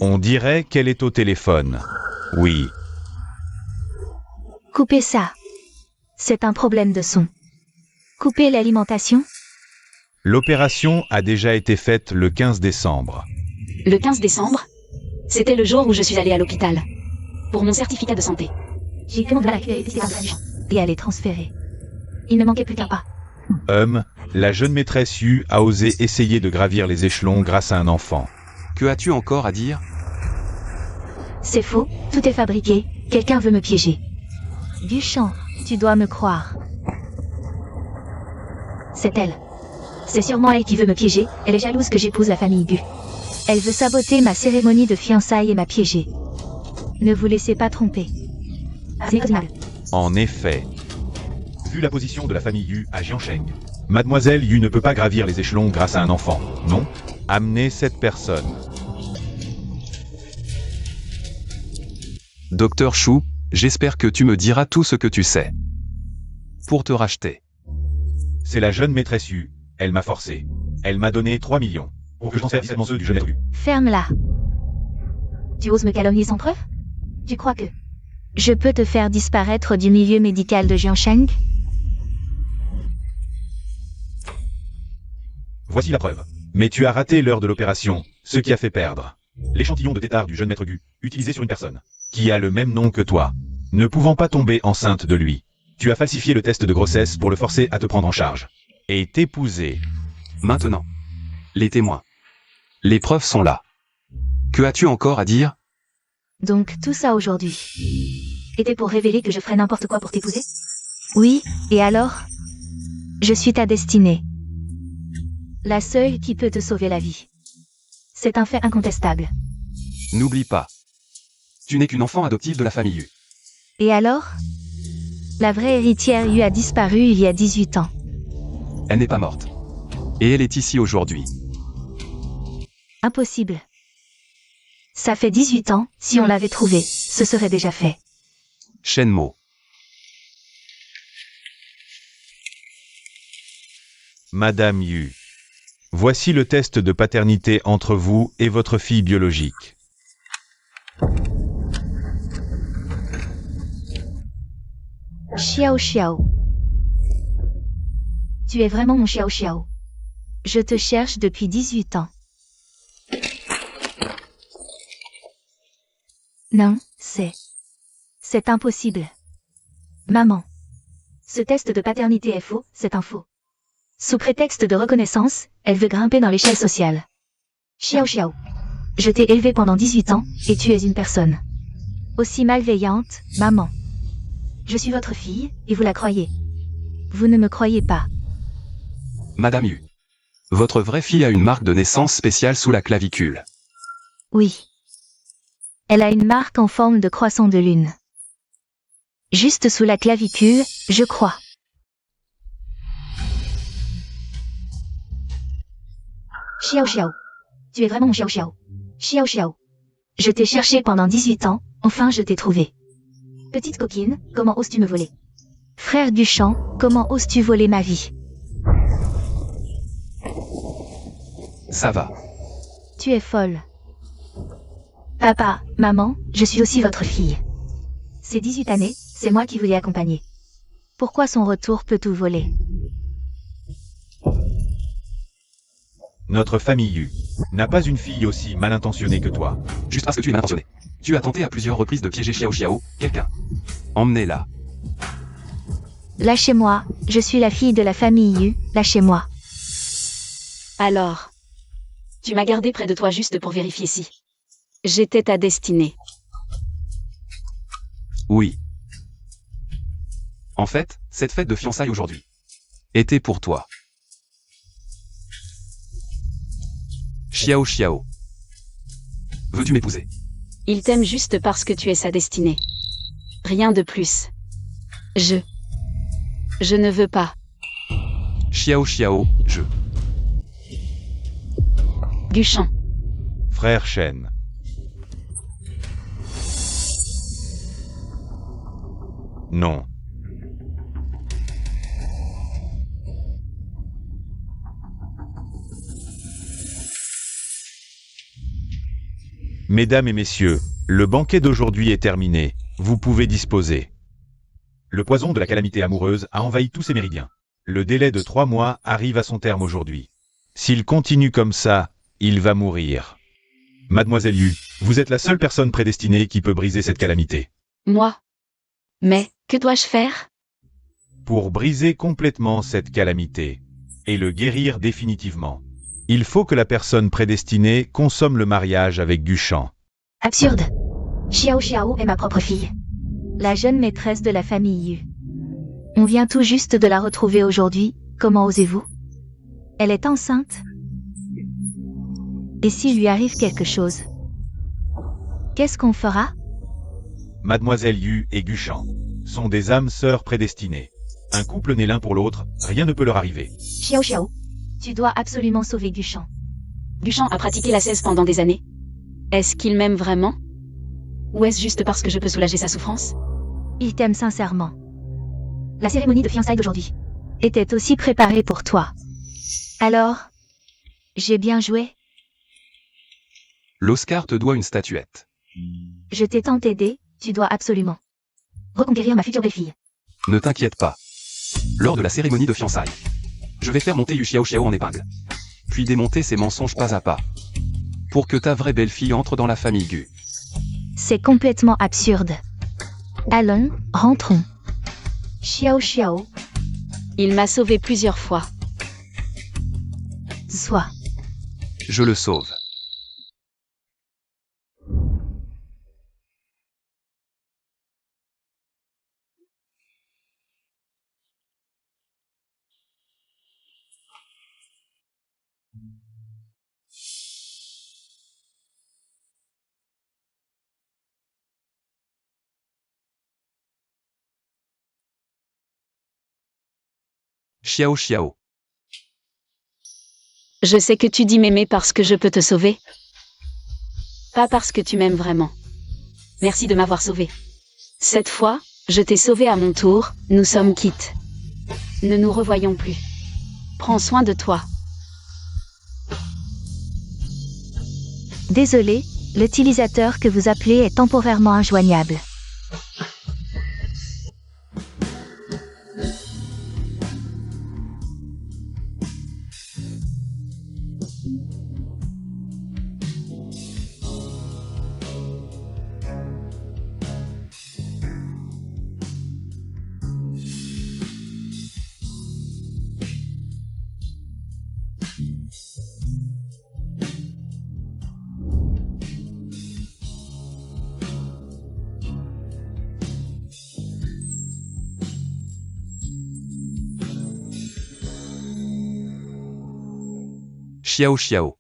On dirait qu'elle est au téléphone. Oui. Coupez ça. C'est un problème de son. Coupez l'alimentation. L'opération a déjà été faite le 15 décembre. Le 15 décembre? C'était le jour où je suis allée à l'hôpital. Pour mon certificat de santé. J'ai demandé à la QA et elle est transférée. Il ne manquait plus qu'un pas. La jeune maîtresse Yu a osé essayer de gravir les échelons grâce à un enfant. Que as-tu encore à dire? C'est faux, tout est fabriqué, quelqu'un veut me piéger. Duchamp, tu dois me croire. C'est elle. C'est sûrement elle qui veut me piéger, elle est jalouse que j'épouse la famille Gu. Elle veut saboter ma cérémonie de fiançailles et m'a piégé. Ne vous laissez pas tromper. En effet, vu la position de la famille Yu à Jiansheng, Mademoiselle Yu ne peut pas gravir les échelons grâce à un enfant. Non, amenez cette personne. Docteur Chou, j'espère que tu me diras tout ce que tu sais. Pour te racheter. C'est la jeune maîtresse Yu. Elle m'a forcé. Elle m'a donné 3 millions. Pour que j'en serve discrètement ceux du jeune maître Yu. Ferme-la. Tu oses me calomnier sans preuve? Tu crois que je peux te faire disparaître du milieu médical de Jiansheng? Voici la preuve. Mais tu as raté l'heure de l'opération, ce qui a fait perdre l'échantillon de tétard du jeune maître Gu, utilisé sur une personne qui a le même nom que toi, ne pouvant pas tomber enceinte de lui. Tu as falsifié le test de grossesse pour le forcer à te prendre en charge et t'épouser. Maintenant, les témoins. Les preuves sont là. Que as-tu encore à dire? Donc tout ça aujourd'hui était pour révéler que je ferais n'importe quoi pour t'épouser? Oui, et alors? Je suis ta destinée. La seule qui peut te sauver la vie. C'est un fait incontestable. N'oublie pas. Tu n'es qu'une enfant adoptive de la famille Yu. Et alors? La vraie héritière Yu a disparu il y a 18 ans. Elle n'est pas morte. Et elle est ici aujourd'hui. Impossible. Ça fait 18 ans, si on l'avait trouvée, ce serait déjà fait. Shenmo. Madame Yu. Voici le test de paternité entre vous et votre fille biologique. Xiao Xiao. Tu es vraiment mon Xiao Xiao. Je te cherche depuis 18 ans. Non, c'est impossible. Maman. Ce test de paternité est faux, c'est un faux. Sous prétexte de reconnaissance, elle veut grimper dans l'échelle sociale. Xiao Xiao. Je t'ai élevé pendant 18 ans, et tu es une personne aussi malveillante, maman. Je suis votre fille, et vous la croyez. Vous ne me croyez pas. Madame Yu. Votre vraie fille a une marque de naissance spéciale sous la clavicule. Oui. Elle a une marque en forme de croissant de lune. Juste sous la clavicule, je crois. Xiao Xiao. Tu es vraiment mon Xiao Xiao. Xiao Xiao. Je t'ai cherché pendant 18 ans, enfin je t'ai trouvé. Petite coquine, comment oses-tu me voler? Frère du champ, comment oses-tu voler ma vie? Ça va. Tu es folle. Papa, maman, je suis aussi votre fille. Ces 18 années, c'est moi qui vous ai accompagné. Pourquoi son retour peut tout voler? Notre famille Yu n'a pas une fille aussi mal intentionnée que toi. Juste parce que tu es mal intentionné. Tu as tenté à plusieurs reprises de piéger Xiao Xiao, quelqu'un. Emmenez-la. Lâchez-moi, je suis la fille de la famille Yu, lâchez-moi. Alors, tu m'as gardé près de toi juste pour vérifier si j'étais ta destinée. Oui. En fait, cette fête de fiançailles aujourd'hui était pour toi. Xiao Xiao. Veux-tu m'épouser? Il t'aime juste parce que tu es sa destinée. Rien de plus. Je ne veux pas. Xiao Xiao, je. Guchan. Frère Shen. Non. Mesdames et messieurs, le banquet d'aujourd'hui est terminé. Vous pouvez disposer. Le poison de la calamité amoureuse a envahi tous ses méridiens. Le délai de 3 mois arrive à son terme aujourd'hui. S'il continue comme ça, il va mourir. Mademoiselle Yu, vous êtes la seule personne prédestinée qui peut briser cette calamité. Moi. Mais, que dois-je faire? Pour briser complètement cette calamité et le guérir définitivement, il faut que la personne prédestinée consomme le mariage avec Guchan. Absurde. Xiao Xiao est ma propre fille. La jeune maîtresse de la famille Yu. On vient tout juste de la retrouver aujourd'hui, comment osez-vous? Elle est enceinte. Et s'il lui arrive quelque chose? Qu'est-ce qu'on fera? Mademoiselle Yu et Guchan sont des âmes sœurs prédestinées. Un couple né l'un pour l'autre, rien ne peut leur arriver. Xiao Xiao, tu dois absolument sauver Guchan. Guchan a pratiqué la 16 pendant des années. Est-ce qu'il m'aime vraiment? Ou est-ce juste parce que je peux soulager sa souffrance? Il t'aime sincèrement. La cérémonie de fiançailles d'aujourd'hui était aussi préparée pour toi. Alors, j'ai bien joué? L'Oscar te doit une statuette. Je t'ai tant aidé, tu dois absolument reconquérir ma future belle-fille. Ne t'inquiète pas. Lors de la cérémonie de fiançailles, je vais faire monter Yu Xiao Xiao en épingle. Puis démonter ses mensonges pas à pas. Pour que ta vraie belle-fille entre dans la famille Gu. C'est complètement absurde. Allons, rentrons. Xiao Xiao, Il m'a sauvé plusieurs fois. sois. Je le sauve. Xiao Xiao. Je sais que tu dis m'aimer parce que je peux te sauver. Pas parce que tu m'aimes vraiment. Merci de m'avoir sauvé. Cette fois, je t'ai sauvé à mon tour, nous sommes quittes. Ne nous revoyons plus. Prends soin de toi. Désolé, l'utilisateur que vous appelez est temporairement injoignable. Xiao Xiao.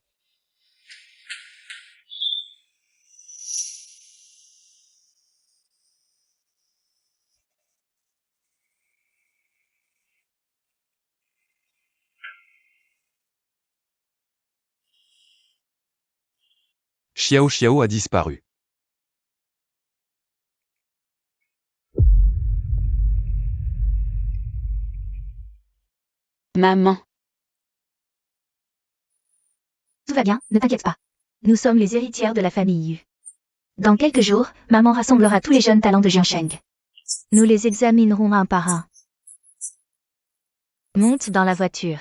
Xiao Xiao a disparu. Maman. Tout va bien, ne t'inquiète pas. Nous sommes les héritières de la famille Yu. Dans quelques jours, maman rassemblera tous les jeunes talents de Jiansheng. Nous les examinerons un par un. Monte dans la voiture.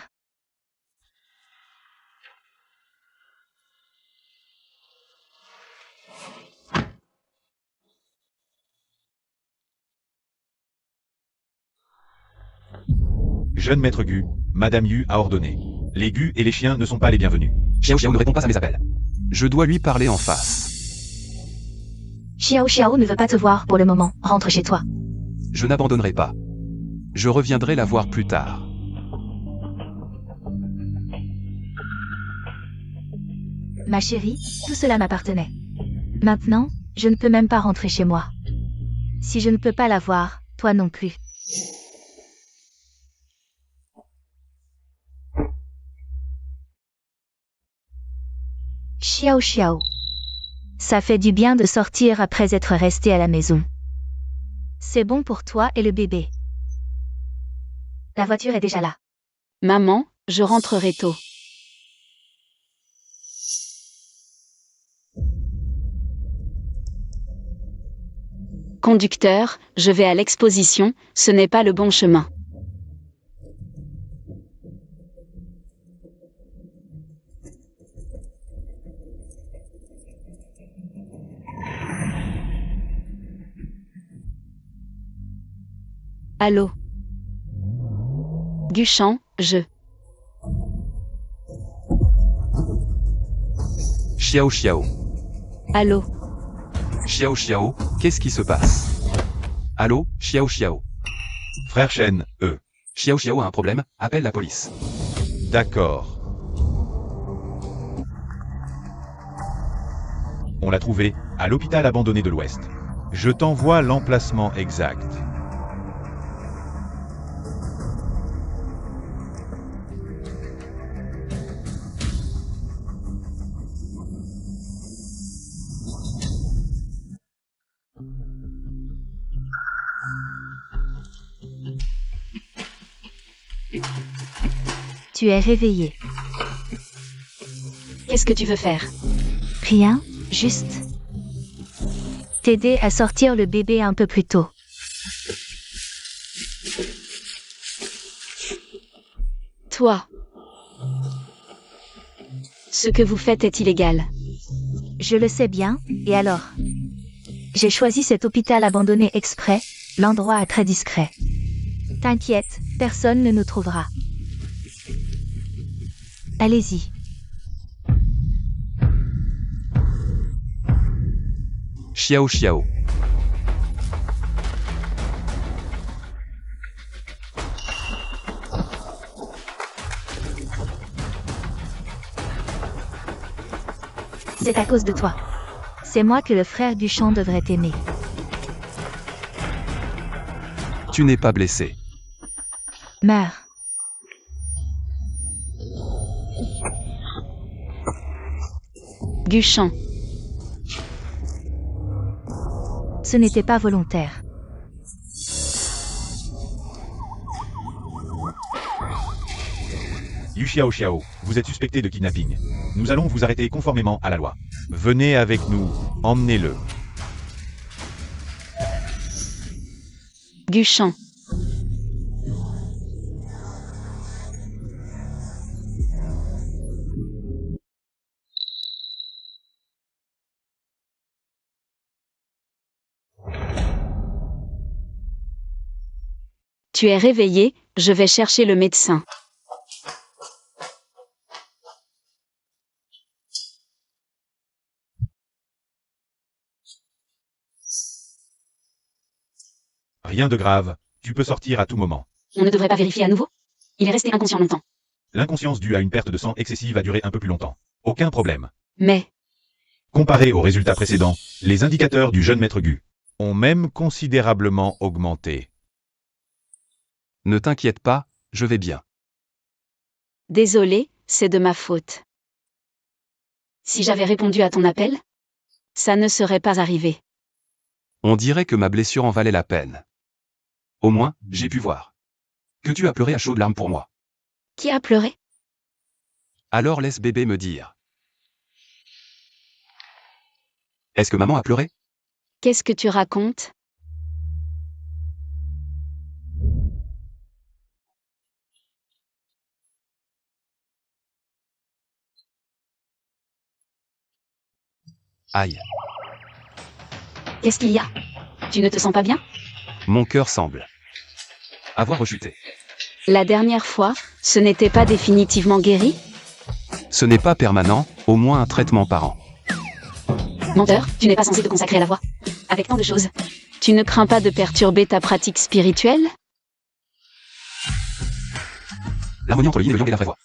Jeune maître Gu, Madame Yu a ordonné. Les Gu et les chiens ne sont pas les bienvenus. Xiao Xiao ne répond pas à mes appels. Je dois lui parler en face. Xiao Xiao ne veut pas te voir pour le moment, rentre chez toi. Je n'abandonnerai pas. Je reviendrai la voir plus tard. Ma chérie, tout cela m'appartenait. Maintenant, je ne peux même pas rentrer chez moi. Si je ne peux pas la voir, toi non plus. Xiao Xiao. Ça fait du bien de sortir après être resté à la maison. C'est bon pour toi et le bébé. La voiture est déjà là. Maman, je rentrerai tôt. Conducteur, je vais à l'exposition, ce n'est pas le bon chemin. Allô? Guchan, je. Xiao Xiao. Allô? Xiao Xiao, qu'est-ce qui se passe? Allô, Xiao Xiao. Frère Shen, Xiao Xiao a un problème, appelle la police. D'accord. On l'a trouvé, à l'hôpital abandonné de l'Ouest. Je t'envoie l'emplacement exact. Tu es réveillé. Qu'est-ce que tu veux faire? Rien, juste t'aider à sortir le bébé un peu plus tôt. Toi. Ce que vous faites est illégal. Je le sais bien, et alors? J'ai choisi cet hôpital abandonné exprès, l'endroit est très discret. T'inquiète, personne ne nous trouvera. Allez-y. Xiao Xiao. C'est à cause de toi. C'est moi que le frère du champ devrait aimer. Tu n'es pas blessé. Meurs. Guchan. Ce n'était pas volontaire. Yu Xiao, vous êtes suspecté de kidnapping. Nous allons vous arrêter conformément à la loi. Venez avec nous, emmenez-le. Guchan. Tu es réveillé, je vais chercher le médecin. Rien de grave, tu peux sortir à tout moment. On ne devrait pas vérifier à nouveau? Il est resté inconscient longtemps. L'inconscience due à une perte de sang excessive a duré un peu plus longtemps. Aucun problème. Mais, Comparé aux résultats précédents, les indicateurs du jeune maître Gu ont même considérablement augmenté. Ne t'inquiète pas, je vais bien. désolé, c'est de ma faute. Si j'avais répondu à ton appel, ça ne serait pas arrivé. On dirait que ma blessure en valait la peine. Au moins, j'ai pu voir. Que tu as pleuré à chaudes larmes pour moi. Qui a pleuré? Alors laisse bébé me dire. Est-ce que maman a pleuré? Qu'est-ce que tu racontes? Aïe. Qu'est-ce qu'il y a? Tu ne te sens pas bien? Mon cœur semble avoir rechuté. La dernière fois, ce n'était pas définitivement guéri? Ce n'est pas permanent, au moins un traitement par an. Menteur, tu n'es pas censé te consacrer à la voix. Avec tant de choses. Tu ne crains pas de perturber ta pratique spirituelle? L'harmonie entre le yin et le yang est la vraie voie.